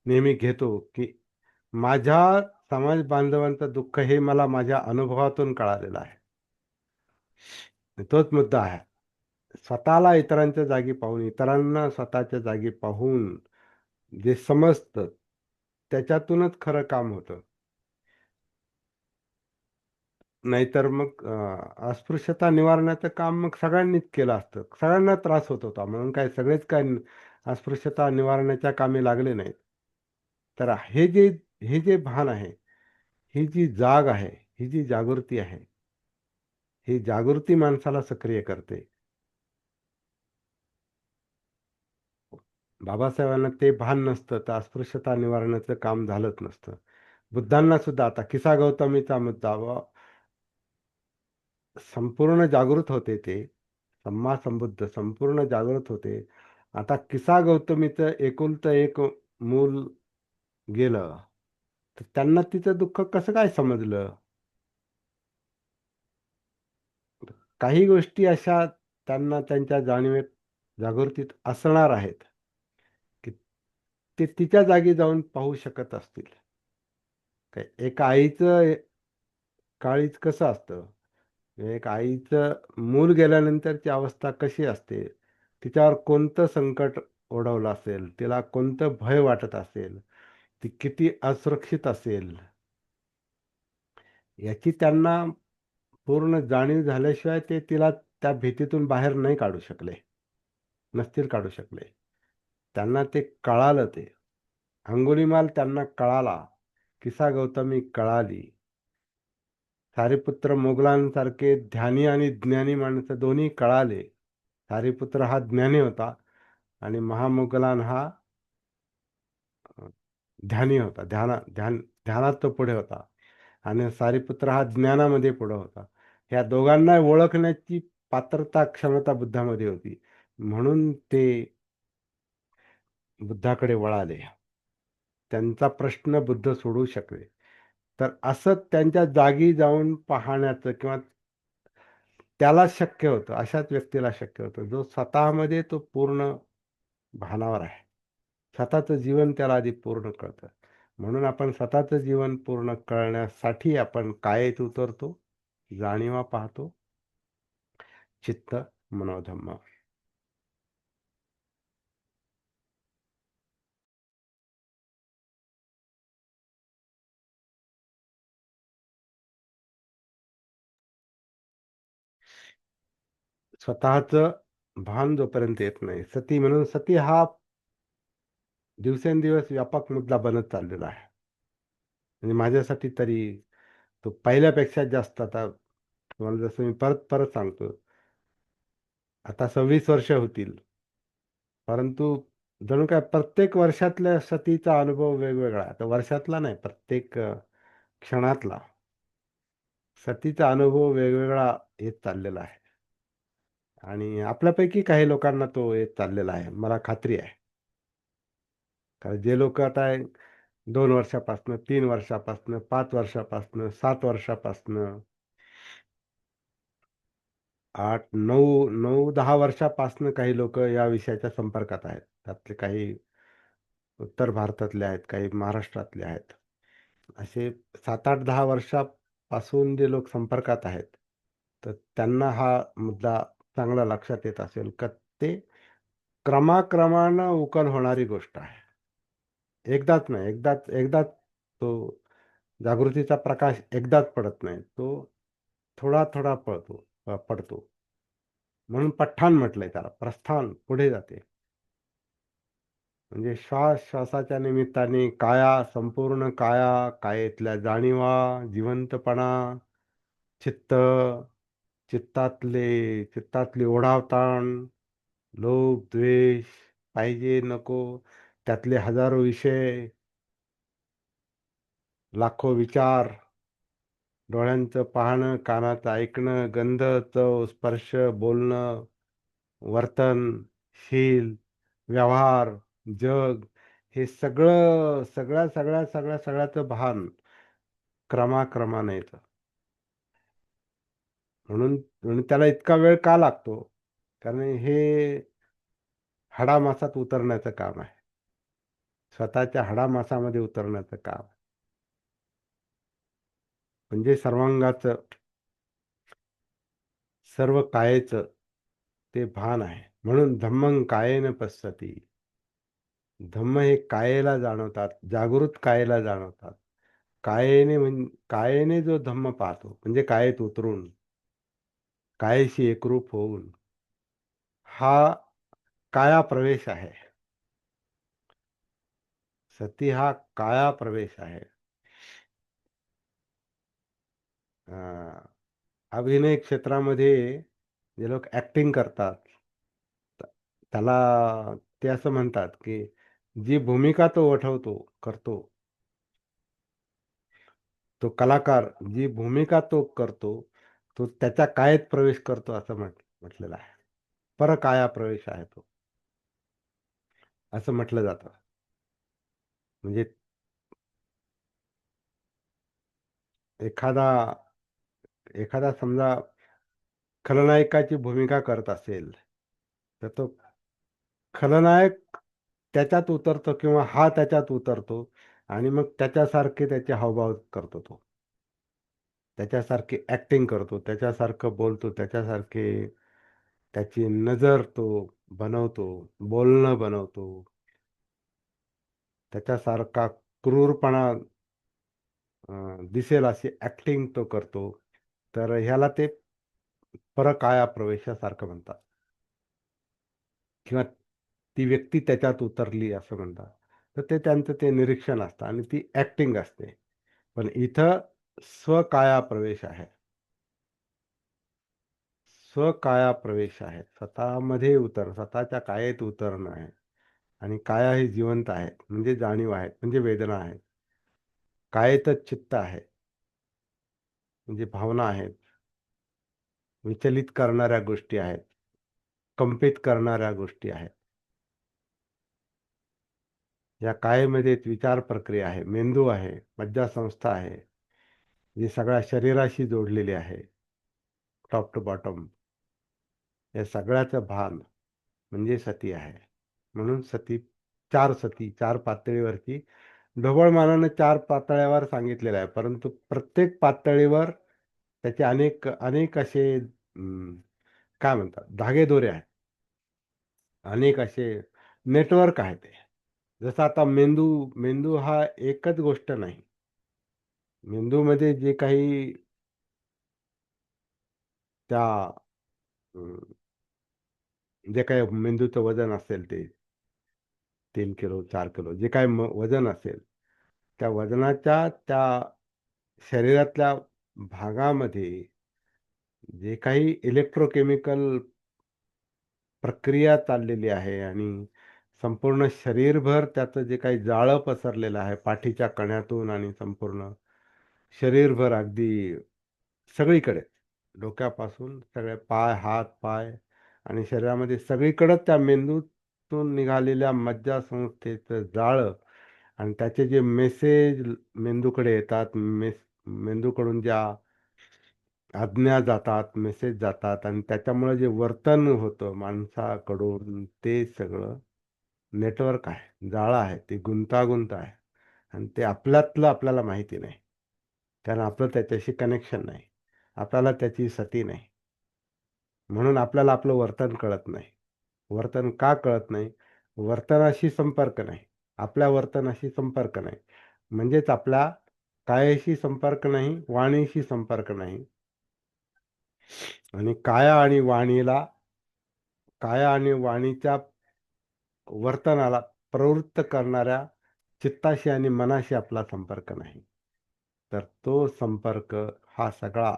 नेहमी घेतो, की माझ्या समाज बांधवांचं दुःख हे मला माझ्या अनुभवातून कळालेलं आहे. तोच मुद्दा आहे. स्वतःला इतरांच्या जागी पाहून, इतरांना स्वतःच्या जागी पाहून जे समजतं, त्याच्यातूनच खरं काम होतं. नाहीतर मग अस्पृश्यता निवारणाचं काम मग सगळ्यांनीच केलं असतं. सगळ्यांना त्रास होत होता म्हणून काय सगळेच काय अस्पृश्यता निवारणाच्या कामी लागले नाहीत. तर हे जे भान आहे, ही जी जाग आहे, ही जी जागृती आहे, ही जागृती माणसाला सक्रिय करते. बाबासाहेबांना ते भान नसतं, तर अस्पृश्यता निवारणाचं काम झालंच नसतं. बुद्धांना सुद्धा आता किसा गौतमीचा मुद्दा संपूर्ण जागृत होते ते. सम्मा संबुद्ध संपूर्ण जागृत होते. आता किसा गौतमीचं एकुलतं एक मूल गेलं, तर त्यांना तिचं दुःख कसं काय समजलं? काही गोष्टी अशा त्यांना त्यांच्या जाणीवेत, जागृतीत असणार आहेत, की ते तिच्या जागी जाऊन पाहू शकत असतील. काय एका आईचं काळीज कसं असतं? एक आईचं मूल गेल्यानंतरची अवस्था कशी असते? तिच्यावर कोणतं संकट ओढवलं असेल? तिला कोणतं भय वाटत असेल? ती किती असुरक्षित असेल? याची त्यांना पूर्ण जाणीव झाल्याशिवाय ते तिला त्या भीतीतून बाहेर नाही काढू शकले. नसतील काढू शकले. त्यांना ते कळालं ते. अंगुलीमाल त्यांना कळाला. किसा गौतमी कळाली. सारीपुत्र मोगलांसारखे ध्यानी आणि ज्ञानी माणसं दोन्ही कळाले. सारीपुत्र हा ज्ञानी होता आणि महामोगलान हा अ, ध्यानी होता. ध्यानात तो पुढे होता आणि सारीपुत्र हा ज्ञानामध्ये पुढे होता. ह्या दोघांना ओळखण्याची पात्रता, क्षमता बुद्धामध्ये होती. म्हणून ते बुद्धाकडे वळाले. त्यांचा प्रश्न बुद्ध सोडवू शकले. तर असं त्यांच्या जागी जाऊन पाहण्याचं किंवा त्याला शक्य होतं. अशाच व्यक्तीला शक्य होतं, जो स्वतःमध्ये तो पूर्ण भानावर आहे. स्वतःचं जीवन त्याला आधी पूर्ण कळतं. म्हणून आपण स्वतःचं जीवन पूर्ण कळण्यासाठी आपण कायेत उतरतो, जाणीवा पाहतो, चित्त, मनोधम्म. स्वतःचं भान जोपर्यंत येत नाही. सती म्हणून सती हा दिवसेंदिवस व्यापक मुद्दा बनत चाललेला आहे. म्हणजे माझ्यासाठी तरी तो पहिल्यापेक्षा जास्त आता तुम्हाला जसं मी परत-परत सांगतो. आता 26 वर्ष होतील. परंतु जणू काय प्रत्येक वर्षातल्या सतीचा अनुभव वेगवेगळा आहे. आता वर्षातला नाही, प्रत्येक क्षणातला सतीचा अनुभव वेगवेगळा येत चाललेला आहे. आणि आपल्यापैकी काही लोकांना तो येत चाललेला आहे. मला खात्री आहे. कारण जे लोकं आता 2 वर्षापासनं, 3 वर्षापासनं, 5 वर्षापासनं, 7 वर्षापासनं, 8, 9, 9-10 वर्षापासनं काही लोकं या विषयाच्या संपर्कात आहेत. त्यातले काही उत्तर भारतातले आहेत, काही महाराष्ट्रातले आहेत. असे 7, 8, 10 वर्षापासून जे लोक संपर्कात आहेत, तर त्यांना हा मुद्दा चांगला लक्षात येत असेल, का ते क्रमाक्रमानं उकल होणारी गोष्ट आहे. एकदाच नाही, एकदाच तो जागृतीचा प्रकाश एकदाच पडत नाही. तो थोडा-थोडा पडतो. म्हणून पठ्ठाण म्हटलंय त्याला. प्रस्थान पुढे जाते. म्हणजे श्वासाच्या निमित्ताने काया, संपूर्ण काया, कायेतल्या जाणीवा, जिवंतपणा चित्त, चित्तातली ओढावताण, लोभ, द्वेष, पाहिजे नको, त्यातले हजारो विषय, लाखो विचार, डोळ्यांचं पाहणं, कानाचं ऐकणं, गंध, चव, स्पर्श, बोलणं, वर्तन, शील, व्यवहार, जग, हे सगळ्याचं भान क्रमाक्रमाने येतं. म्हणून त्याला इतका वेळ का लागतो? कारण हे हाडामासात उतरण्याचं काम आहे. स्वतःच्या हाडामासामध्ये उतरण्याचं काम. म्हणजे सर्वांगाचं, सर्व कायेचं ते भान आहे. म्हणून धम्मं कायेन पश्यति. धम्म हे कायेला जाणवतात, जागृत कायेला जाणवतात. कायेने जो धम्म पाहतो, म्हणजे कायेत उतरून, कायेशी एकरूप होऊन, हा काया प्रवेश आहे. सती हा काया प्रवेश आहे. अभिनय क्षेत्रामध्ये जे लोक ऍक्टिंग करतात, त्याला ते असं म्हणतात की जी भूमिका तो करतो, तो कलाकार जी भूमिका तो करतो, तो त्याच्या कायेत प्रवेश करतो असं म्हटलेलं आहे. परकाया प्रवेश आहे तो, असं म्हटलं जातं. म्हणजे एखादा एखादा समजा खलनायकाची भूमिका करत असेल, तर तो खलनायक त्याच्यात उतरतो किंवा हा त्याच्यात उतरतो आणि मग त्याच्यासारखे त्याचे हावभाव करतो, तो त्याच्यासारखी ऍक्टिंग करतो, त्याच्यासारखं बोलतो, त्याच्यासारखे त्याची नजर तो बनवतो, बोलणं बनवतो, त्याच्यासारखा क्रूरपणा दिसेल अशी ऍक्टिंग तो करतो. तर ह्याला ते परकाया प्रवेशासारखं म्हणतात, किंवा ती व्यक्ती त्याच्यात उतरली असं म्हणतात. तर ते त्यांचं ते निरीक्षण असतं आणि ती ऍक्टिंग असते. पण इथं स्वकाया प्रवेश आहे. स्वकाया प्रवेश आहे. स्वतःमध्ये स्वतःच्या कायेत उतरणं आहे. आणि काया हे जिवंत आहे, म्हणजे जाणीव आहेत, म्हणजे वेदना आहेत. कायेतच चित्त आहे, म्हणजे भावना आहेत, विचलित करणाऱ्या गोष्टी आहेत, कंपित करणाऱ्या गोष्टी आहेत. या कायेमध्ये एक विचार प्रक्रिया आहे, मेंदू आहे, मज्जासंस्था आहे, जी सगळ्या शरीराशी जोडलेली आहे, टॉप टू बॉटम. या सगळ्याचं भान म्हणजे सती आहे. म्हणून सती चार पातळीवरची, ढोबळमानाने 4 पातळ्यावर सांगितलेलं आहे, परंतु प्रत्येक पातळीवर त्याचे अनेक अनेक असे काय म्हणतात, धागेदोरे आहेत. अनेक असे नेटवर्क आहे ते. जसं आता मेंदू मेंदू हा एकच गोष्ट नाही. मेंदूमध्ये जे काही त्या अं, जे काही मेंदूचं वजन असेल, ते 3 किलो 4 किलो जे काही वजन असेल, त्या वजनाच्या त्या शरीरातल्या भागामध्ये जे काही इलेक्ट्रोकेमिकल प्रक्रिया चाललेली आहे आणि संपूर्ण शरीरभर त्याचं जे काही जाळं पसरलेलं आहे, पाठीच्या कण्यातून आणि संपूर्ण शरीरभर, अगदी सगळीकडे, डोक्यापासून सगळे पाय, हात, पाय आणि शरीरामध्ये सगळीकडे त्या मेंदूतून निघालेल्या मज्जासंस्थेचं जाळं आणि त्याचे जे मेसेज मेंदूकडे येतात, मेंदूकडून ज्या आज्ञा जातात, मेसेज जातात आणि त्याच्यामुळे जे वर्तन होतं माणसाकडून, ते सगळं नेटवर्क आहे, जाळं आहे, ते गुंतागुंत आहे. आणि ते आपल्यातलं आपल्याला माहिती नाही, कारण आपलं त्याच्याशी कनेक्शन नाही, आपल्याला त्याची सती नाही. म्हणून आपल्याला आपलं वर्तन कळत नाही. वर्तन का कळत नाही? वर्तनाशी संपर्क नाही, आपल्या वर्तनाशी संपर्क नाही, म्हणजेच आपल्या कायाशी संपर्क नाही, वाणीशी संपर्क नाही. आणि काया आणि वाणीच्या वर्तनाला प्रवृत्त करणाऱ्या चित्ताशी आणि मनाशी आपला संपर्क नाही. तर तो संपर्क हा सगळा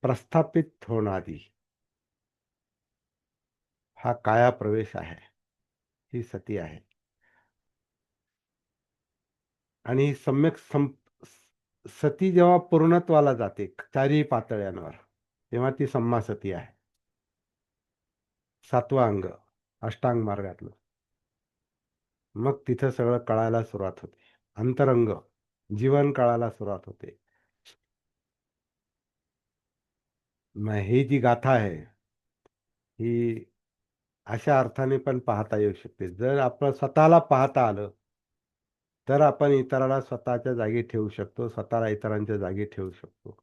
प्रस्थापित होणारी हा काया प्रवेश आहे, ही सती आहे. आणि सती जेव्हा पूर्णत्वाला जाते चारही पातळ्यांवर, तेव्हा ती सम्मा सती आहे. 7वं अंग अष्टांग मार्गातलं. मग तिथं सगळं कळायला सुरुवात होते. अंतरंग जीवन कळायला सुरुवात होते. मग ही जी गाथा आहे, ही अशा अर्थाने पण पाहता येऊ शकते. जर आपण स्वतःला पाहता आलं, तर आपण इतराला स्वतःच्या जागी ठेवू शकतो, स्वतःला इतरांच्या जागी ठेवू शकतो.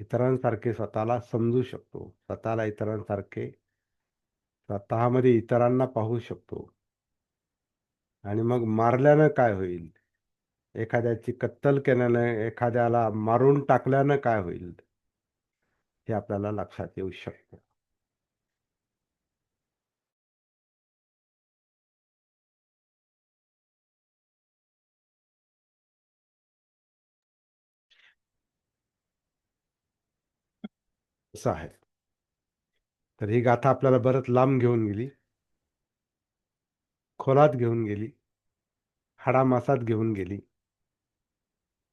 इतरांसारखे स्वतःला समजू शकतो, स्वतःला इतरांसारखे स्वतःमध्ये इतरांना पाहू शकतो. आणि मग मारल्यानं काय होईल, एखाद्याची कत्तल केल्यानं, एखाद्याला मारून टाकल्यानं काय होईल, हे आपल्याला लक्षात येऊ शकतं. असं आहे. तर ही गाथा आपल्याला बरंच लांब घेऊन गेली, खोलात घेऊन गेली, हाडामासात घेऊन गेली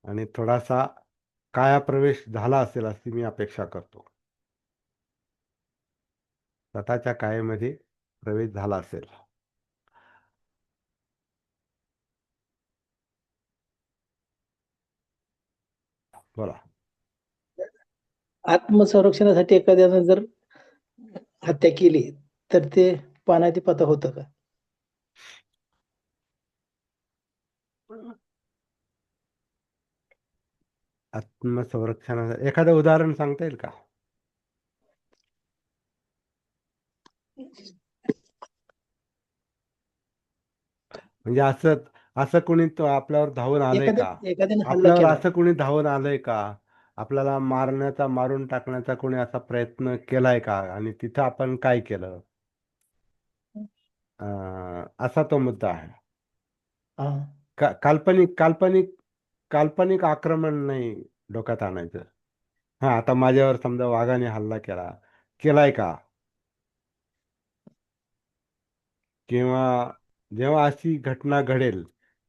आणि थोडासा कायाप्रवेश झाला असेल अशी मी अपेक्षा करतो. स्वतःच्या कायेमध्ये प्रवेश झाला असेल. बोला. आत्मसंरक्षणासाठी एखाद्यानं जर हत्या केली तर ते पानातिपाता होतं का? आत्मसंरक्षणाचं एखादं उदाहरण सांगता येईल का? म्हणजे असं असं कोणी तो आपल्यावर धावून आलंय का? एखाद्याने हल्ला आपल्यावर केला. असं कोणी धावून आलंय का? आपल्याला मारण्याचा, मारून टाकण्याचा कोणी असा प्रयत्न केलाय का? आणि तिथं आपण काय केलं? असा तो मुद्दा आहे. हा. काल्पनिक काल्पनिक काल्पनिक आक्रमण नाही डोक्यात आणायचं. हा, आता माझ्यावर समजा वाघाने हल्ला केलाय का? किंवा जेव्हा अशी घटना घडेल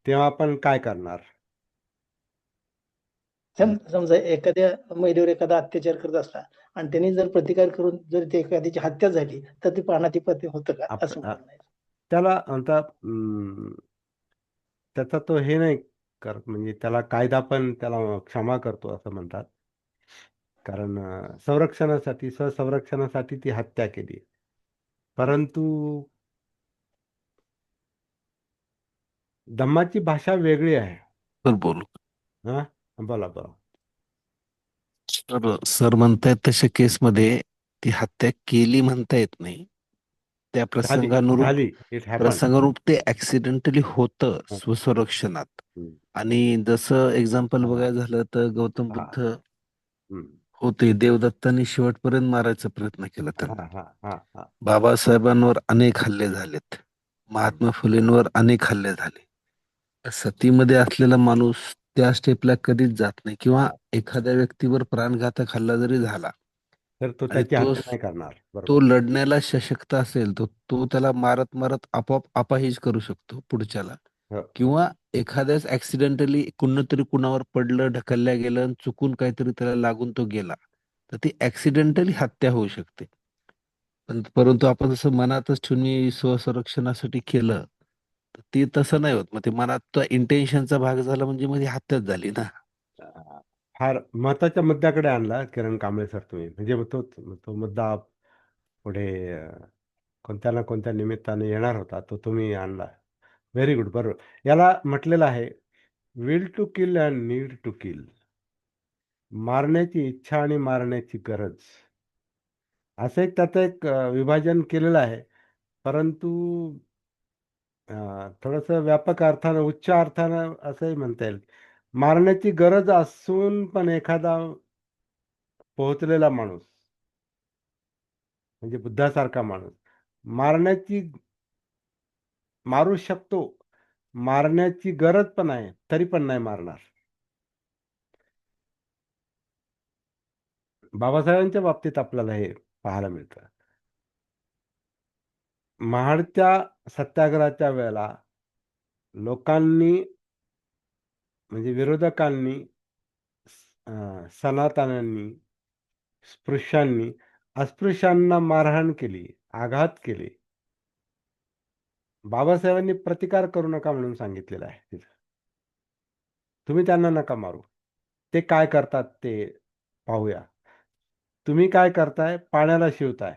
तेव्हा आपण काय करणार? समजा एखाद्या महिलेवर एखादा अत्याचार करत असला आणि त्यांनी जर प्रतिकार करून जर ते एखाद्याची हत्या झाली तर ते पानातिपाती होतं का, आप असं अ, मला म्हणायचं. त्याला आता त्याचा तो हे नाही करत, म्हणजे त्याला कायदा पण त्याला क्षमा करतो असं म्हणतात. कारण संरक्षणासाठी, स्वसंरक्षणासाठी ती हत्या केली. परंतु धम्माची भाषा वेगळी आहे. सर बोलू. हा, बोला बोला. सर म्हणतायत तशा केसमध्ये ती हत्या केली म्हणता येत नाही. त्या झाली प्रसंगानुरूप झाली इट हॅपन. प्रसंगानुरूप ते ऍक्सिडेंटली होतं स्वसंरक्षणात. आणि जसं एक्झाम्पल हा बघायला झालं तर गौतम हा बुद्ध होते, देवदत्तांनी शेवटपर्यंत मारायचा प्रयत्न केला त्यांना. हा हा हा. बाबासाहेबांवर अनेक हल्ले झालेत, महात्मा फुलेंवर अनेक हल्ले झाले. सतीमध्ये असलेला माणूस त्या स्टेपला कधीच जात नाही, किंवा एखाद्या व्यक्तीवर प्राणघातक हल्ला जरी झाला तर तो आणि त्याची तो हत्या नाही करणार. तो बरोबर. लढण्याला सशक्त असेल, तो तो त्याला मारत मारत आपोआप अपाहिज करू शकतो पुढच्याला. हो. किंवा एखाद्याच ऍक्सिडेंटली कुणीतरी कुणावर पडलं, ढकलल्या गेलं आणि चुकून काहीतरी त्याला लागून तो गेला, तर ती ऍक्सिडेंटली हत्या होऊ शकते. परंतु आपण जसं मनातच ठेवून मी स्वसंरक्षणासाठी केलं, तर ते तसं नाही होत. मग ते मनात इंटेन्शनचा भाग झाला म्हणजे मध्ये हत्याच झाली ना. फार महत्वाच्या मुद्द्याकडे आणला किरण कांबळे सर तुम्ही. म्हणजे मग तो मुद्दा पुढे कोणत्या ना कोणत्या निमित्ताने येणार होता, तो तुम्ही आणला. Very good. बरोबर. याला म्हटलेलं आहे will to kill and need to kill. मारण्याची इच्छा आणि मारण्याची गरज, असं एक त्याचं एक विभाजन केलेलं आहे. परंतु थोडंसं व्यापक अर्थानं, उच्च अर्थानं असंही म्हणता येईल, मारण्याची गरज असून पण एखादा पोहोचलेला माणूस, म्हणजे बुद्धासारखा माणूस मारू शकतो, मारण्याची गरज पण आहे, तरी पण नाही मारणार. बाबासाहेबांच्या बाबतीत आपल्याला हे पाहायला मिळतं. महाडच्या सत्याग्रहाच्या वेळेला लोकांनी म्हणजे विरोधकांनी, सनातन्यांनी, स्पृश्यांनी अस्पृश्यांना मारहाण केली, आघात केले. बाबासाहेबांनी प्रतिकार करू नका म्हणून सांगितलेलं आहे तिथं. तुम्ही त्यांना नका मारू. ते काय करतात ते पाहूया. तुम्ही काय करताय? पाण्याला शिवताय.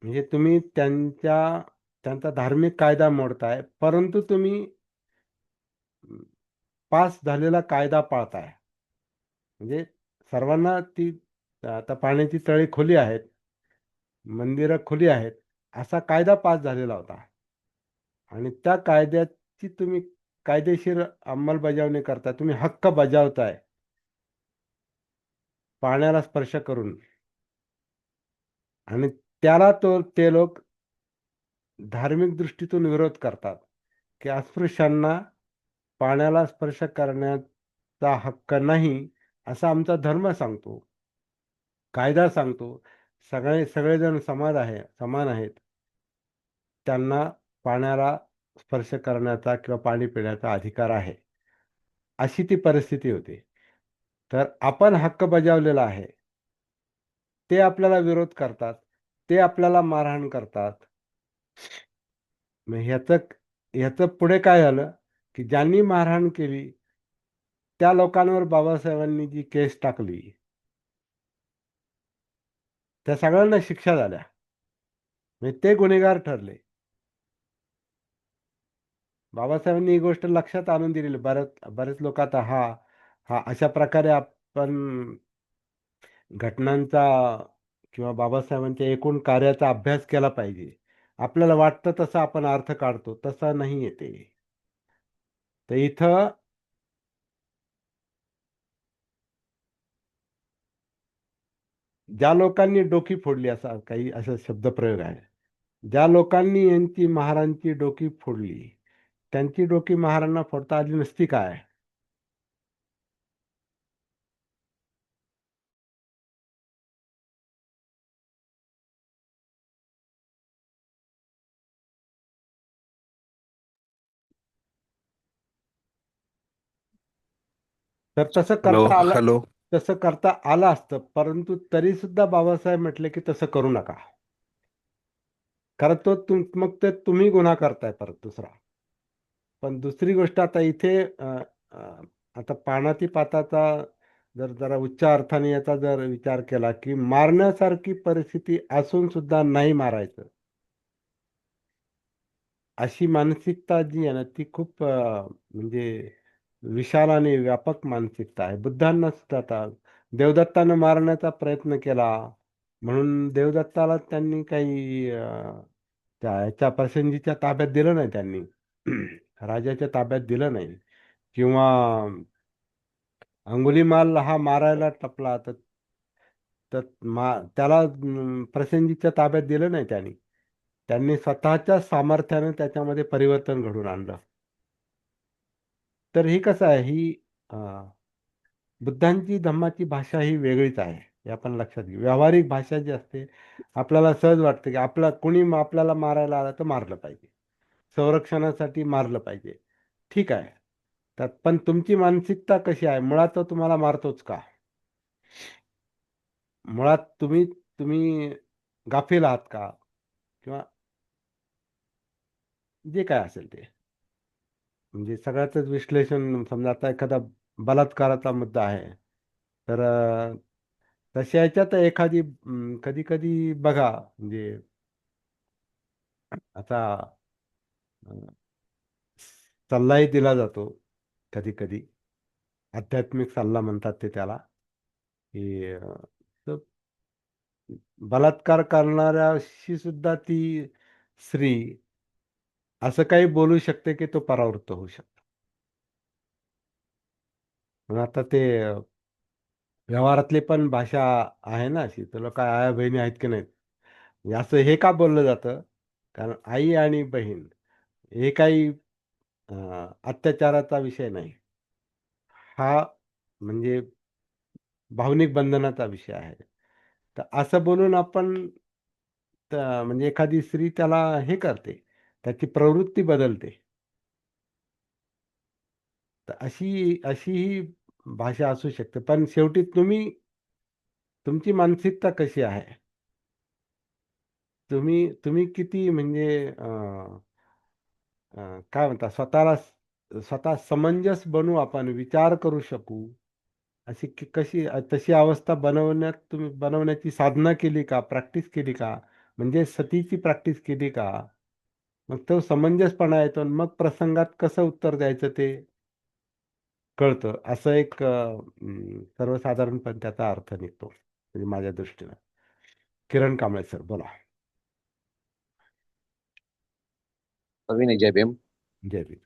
म्हणजे तुम्ही त्यांचा धार्मिक कायदा मोडताय, परंतु तुम्ही पास झालेला कायदा पाळताय. म्हणजे सर्वांना आता पाण्याची तळी खुली आहेत, मंदिरं खुली आहेत, असा कायदा पास झालेला होता आणि त्या कायद्याची तुम्ही कायदेशीर अंमलबजावणी करताय. तुम्ही हक्क बजावताय पाण्याला स्पर्श करून, आणि त्याला ते लोक धार्मिक दृष्टीतून विरोध करतात की अस्पृश्यांना पाण्याला स्पर्श करण्याचा हक्क नाही, असा आमचा धर्म सांगतो, कायदा सांगतो. सगळेजण समान आहेत. त्यांना पाण्याला स्पर्श करण्याचा किंवा पाणी पिण्याचा अधिकार आहे. अशी ती परिस्थिती होती. तर आपण हक्क बजावलेला आहे. ते आपल्याला विरोध करतात, ते आपल्याला मारहाण करतात. मग ह्याचं पुढे काय झालं की ज्यांनी मारहाण केली त्या लोकांवर बाबासाहेबांनी जी केस टाकली, त्या सगळ्यांना शिक्षा झाल्या. म्हणजे ते गुन्हेगार ठरले. बाबासाहेबांनी ही गोष्ट लक्षात आणून दिलेली. बरेच लोक आता हा अशा प्रकारे आपण घटनांचा किंवा बाबासाहेबांच्या एकूण कार्याचा अभ्यास केला पाहिजे. आपल्याला वाटतं तसं आपण अर्थ काढतो, तसं नाही येते. तर इथं ज्या लोकांनी डोकी फोडली, असा काही असा शब्दप्रयोग आहे, ज्या लोकांनी यांची महारांची डोकी फोडली, त्यांची डोकी महारांना फोडता आली नसती काय? तर हॅलो हॅलो. तसं करता आलं असतं, परंतु तरी सुद्धा बाबासाहेब म्हटले की तसं करू नका. कारण मग ते तुम्ही गुन्हा करताय परत दुसरा. पण दुसरी गोष्ट आता इथे आता पानाती पाताचा जरा उच्च अर्थाने याचा जर विचार केला की मारण्यासारखी परिस्थिती असून सुद्धा नाही मारायचं, अशी मानसिकता जी आहे ना, ती खूप म्हणजे विशाल आणि व्यापक मानसिकता आहे. बुद्धांना सुद्धा आता देवदत्तानं मारण्याचा प्रयत्न केला म्हणून देवदत्ताला त्यांनी काही ह्याच्या प्रसेनजीच्या ताब्यात दिलं नाही त्यांनी. राजाच्या ताब्यात दिलं नाही. किंवा अंगुलीमाल हा मारायला टपला तर तर त्याला प्रसेनजीच्या ताब्यात दिलं नाही त्यांनी. त्यांनी स्वतःच्या सामर्थ्याने त्याच्यामध्ये परिवर्तन घडवून आणलं. तर ही कसं आहे, ही बुद्धांची धम्माची भाषा ही वेगळीच आहे, हे आपण लक्षात घेऊ. व्यावहारिक भाषा जी असते, आपल्याला सहज वाटते की आपल्याला मारायला आला तर मारलं पाहिजे, संरक्षणासाठी मारलं पाहिजे. ठीक आहे. तर पण तुमची मानसिकता कशी आहे? मुळात तो तुम्हाला मारतोच का? मुळात तुम्ही गाफील आहात का? किंवा जे काय असेल ते. म्हणजे सगळ्याच विश्लेषण, समजा आता एखादा बलात्काराचा मुद्दा आहे, तर तशा ह्याच्यात एखादी कधी कधी बघा, म्हणजे आता अं, सल्लाही दिला जातो कधी कधी, आध्यात्मिक सल्ला म्हणतात ते त्याला, की तर बलात्कार करणाऱ्याशी सुद्धा ती स्त्री असं काही बोलू शकते की तो परावृत्त होऊ शकतो. मग आता ते व्यवहारातली पण भाषा आहे ना अशी, तुला काय आया बहिणी आहेत की नाहीत, म्हणजे असं हे का बोललं जातं? कारण आई आणि बहीण हे काही अत्याचाराचा विषय नाही. हा म्हणजे भावनिक बंधनाचा विषय आहे. तर असं बोलून आपण म्हणजे एखादी स्त्री त्याला हे करते, त्याची प्रवृत्ती बदलते. तर अशी ही भाषा असू शकते. पण शेवटी तुमची मानसिकता कशी आहे? तुम्ही तुम्ही किती म्हणजे काय म्हणता स्वतः समंजस बनू आपण, विचार करू शकू, अशी तशी अवस्था तुम्ही बनवण्याची साधना केली का? प्रॅक्टिस केली का? म्हणजे सतीची प्रॅक्टिस केली का? मग तो समंजसपणा येतो आणि मग प्रसंगात कसं उत्तर द्यायचं ते कळतं. असं एक सर्वसाधारणपणे त्याचा अर्थ निघतो, म्हणजे माझ्या दृष्टीनं. किरण कांबळे सर बोला. सविनय जय भीम. जय भीम.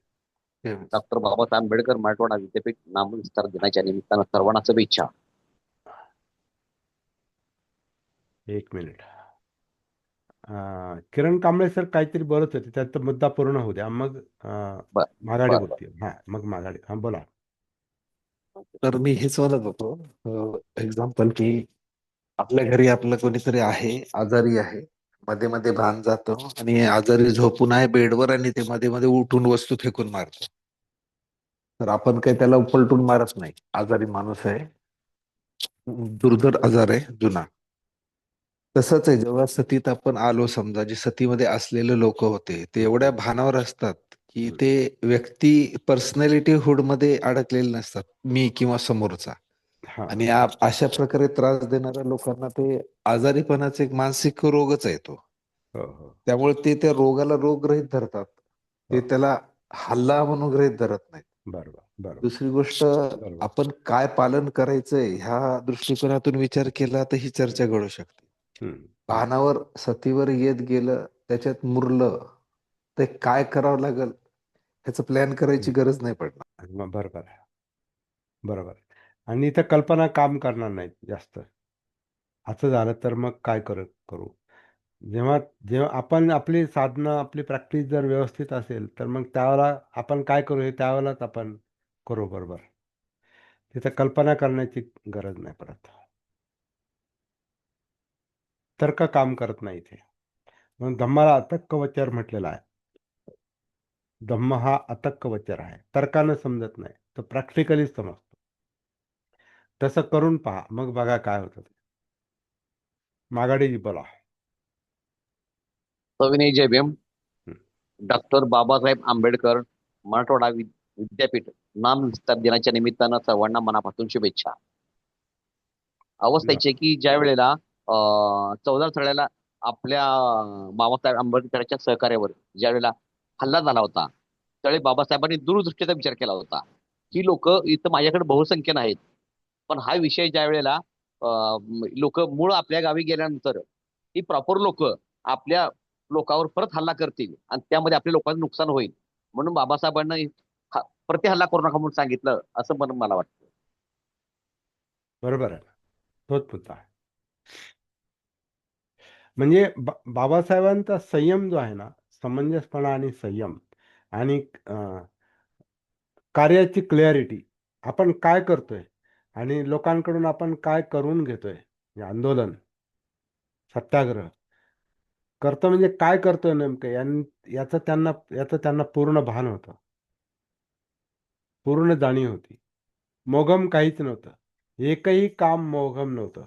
डॉक्टर बाबासाहेब आंबेडकर मराठवाडा विद्यापीठ नामविस्तार दिनाच्या निमित्तानं सर्वांना शुभेच्छा. एक मिनिट. किरण कांबळे सर काहीतरी बोलत होते, त्याचा मुद्दा पूर्ण होऊ द्या, मग बर माघाडी बर बर. बोलतील. हा, मग माघाडी. हा बोला. तर मी हेच म्हणत होतो, एक्झाम्पल की आपल्या घरी आपलं कोणीतरी आहे, आजारी आहे, मध्ये मध्ये भान जातो आणि आजारी झोपून आहे बेडवर आणि ते मध्ये मध्ये उठून वस्तू फेकून मारतो. तर आपण काही त्याला पलटून मारत नाही. आजारी माणूस आहे, दुर्धर आजार आहे जुना. तसंच आहे, जेव्हा सतीत आपण आलो, समजा जे सतीमध्ये असलेले लोक होते ते एवढ्या भानावर असतात की ते व्यक्ती पर्सनॅलिटी हुड मध्ये अडकलेले नसतात, मी किंवा समोरचा. हा. आणि अशा प्रकारे त्रास देणाऱ्या लोकांना ते आजारीपणाचा एक मानसिक रोगच आहे तो. हो हो त्यामुळे ते त्या रोगाला रोग गृहीत धरतात, ते हो. त्याला हल्ला म्हणून गृहीत धरत नाहीत. बरोबर बरोबर दुसरी गोष्ट, बरोबर. आपण काय पालन करायचंय ह्या दृष्टिकोनातून विचार केला तर ही चर्चा घडू शकते. हम्म. भानावर सतीवर येत गेलं, त्याच्यात मुरलं, ते काय करावं लागेल ह्याचं प्लॅन करायची गरज नाही पडणार. मग बरोबर आहे. बरोबर. आणि इथं कल्पना काम करणार नाहीत जास्त. असं झालं तर मग काय करू? जेव्हा जेव्हा आपण आपली साधना, आपली प्रॅक्टिस जर व्यवस्थित असेल, तर मग त्यावेळेला आपण काय करू हे त्यावेळेलाच आपण करू बरोबर. तिथं कल्पना करण्याची गरज नाही पडत. तर्क काम करत नाही इथे. म्हणून धम्माला अतक्क वचर म्हटलेला आहे. धम्म हा अतक्क वचर आहे. तर्कानं समजत नाही, तो प्रॅक्टिकली समजतो. तसं करून पहा, मग बघा काय होतं ते. माघाडीजी बोला. सविनय जय भीम. हं. डॉक्टर बाबासाहेब आंबेडकर मराठवाडा विद्यापीठ नामविस्तार दिनाच्या निमित्तानं सर्वांना मनापासून शुभेच्छा. अवस्था याची आहे की ज्या वेळेला 14 सालाला आपल्या बाबासाहेब आंबेडकरांच्या सहकार्यावर ज्या वेळेला हल्ला झाला होता, त्यावेळी बाबासाहेबांनी दूरदृष्टीचा विचार केला होता. ही लोक इथं माझ्याकडे बहुसंख्येनं आहेत, पण हा विषय ज्या वेळेला लोक मूळ आपल्या गावी गेल्यानंतर ही प्रॉपर लोक आपल्या लोकांवर परत हल्ला करतील आणि त्यामध्ये आपल्या लोकांचं नुकसान होईल, म्हणून बाबासाहेबांना प्रतिहल्ला करू नका म्हणून सांगितलं, असं मला वाटतं. बरोबर आहे. तोच मुद्दा आहे. म्हणजे बाबासाहेबांचा संयम जो आहे ना, समंजसपणा आणि संयम आणि कार्याची क्लॅरिटी, आपण काय करतोय आणि लोकांकडून आपण काय करून घेतोय, म्हणजे आंदोलन, सत्याग्रह करतो म्हणजे काय करतोय नेमकं, याचं त्यांना पूर्ण भान होतं, पूर्ण जाणीव होती. मोघम काहीच नव्हतं. एकही काम मोघम नव्हतं.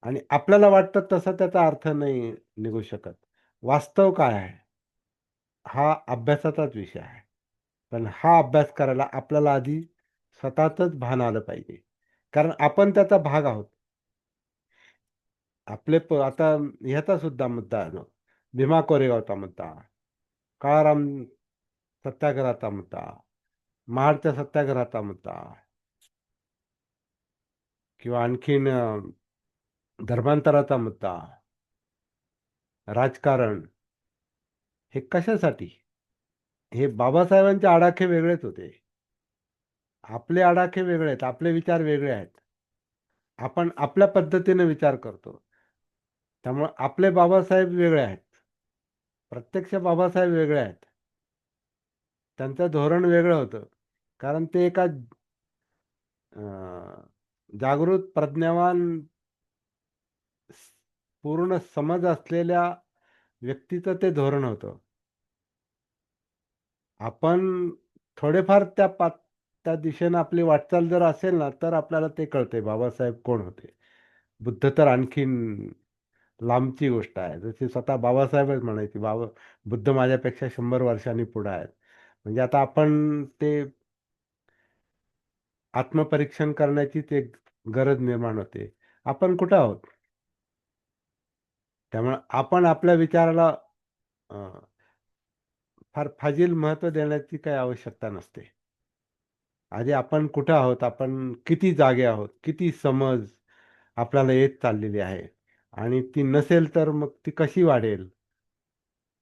आणि आपल्याला वाटतं तसा त्याचा अर्थ नाही निघू शकत. वास्तव काय आहे? हा अभ्यासाचाच विषय आहे. पण हा अभ्यास करायला आपल्याला आधी स्वतःचंच भान आलं पाहिजे. कारण आपण त्याचा भाग आहोत. आता ह्याचा सुद्धा मुद्दा आहे ना, भीमा कोरेगावचा मुद्दा, काळाराम सत्याग्रहाचा मुद्दा, महाडच्या सत्याग्रहाचा मुद्दा, किंवा आणखीन धर्मांतराचा मुद्दा, राजकारण, हे कशासाठी? हे बाबासाहेबांचे आडाखे वेगळेच होते. आपले आडाखे वेगळे आहेत, आपले विचार वेगळे आहेत. आपण आपल्या पद्धतीने विचार करतो. त्यामुळे आपले बाबासाहेब वेगळे आहेत. प्रत्यक्ष बाबासाहेब वेगळे आहेत. त्यांचं धोरण वेगळं होतं. कारण ते एका जागृत प्रज्ञावान पूर्ण समज असलेल्या व्यक्तीचं ते धोरण होतं. आपण थोडेफार त्या दिशेनं आपली वाटचाल जर असेल ना, तर आपल्याला ते कळते बाबासाहेब कोण होते. बुद्ध तर आणखीन लांबची गोष्ट आहे. जशी स्वतः बाबासाहेबच म्हणायचे, बुद्ध माझ्यापेक्षा 100 वर्षांनी पुढे आहेत. म्हणजे आता आपण ते आत्मपरीक्षण करण्याचीच एक गरज निर्माण होते. आपण कुठं आहोत? त्यामुळे आपण आपल्या विचाराला अ, फार फाजील महत्त्व देण्याची काही आवश्यकता नसते. आधी आपण कुठं आहोत? आपण किती जागे आहोत? किती समज आपल्याला येत चाललेली आहे? आणि ती नसेल तर मग ती कशी वाढेल?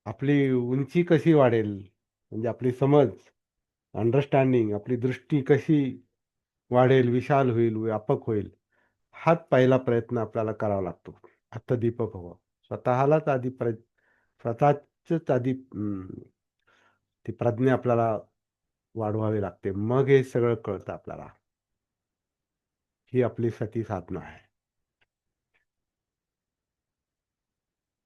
आपली उंची कशी वाढेल? म्हणजे आपली समज, अंडरस्टँडिंग, आपली दृष्टी कशी वाढेल, विशाल होईल, व्यापक होईल? हाच पहिला प्रयत्न आपल्याला करावा लागतो. अर्थदीपक व्हावं. स्वतःलाच आधी स्वतःचंच आधी ती प्रज्ञा आपल्याला वाढवावी लागते. मग हे सगळं कळतं आपल्याला. ही आपली सती साधना आहे.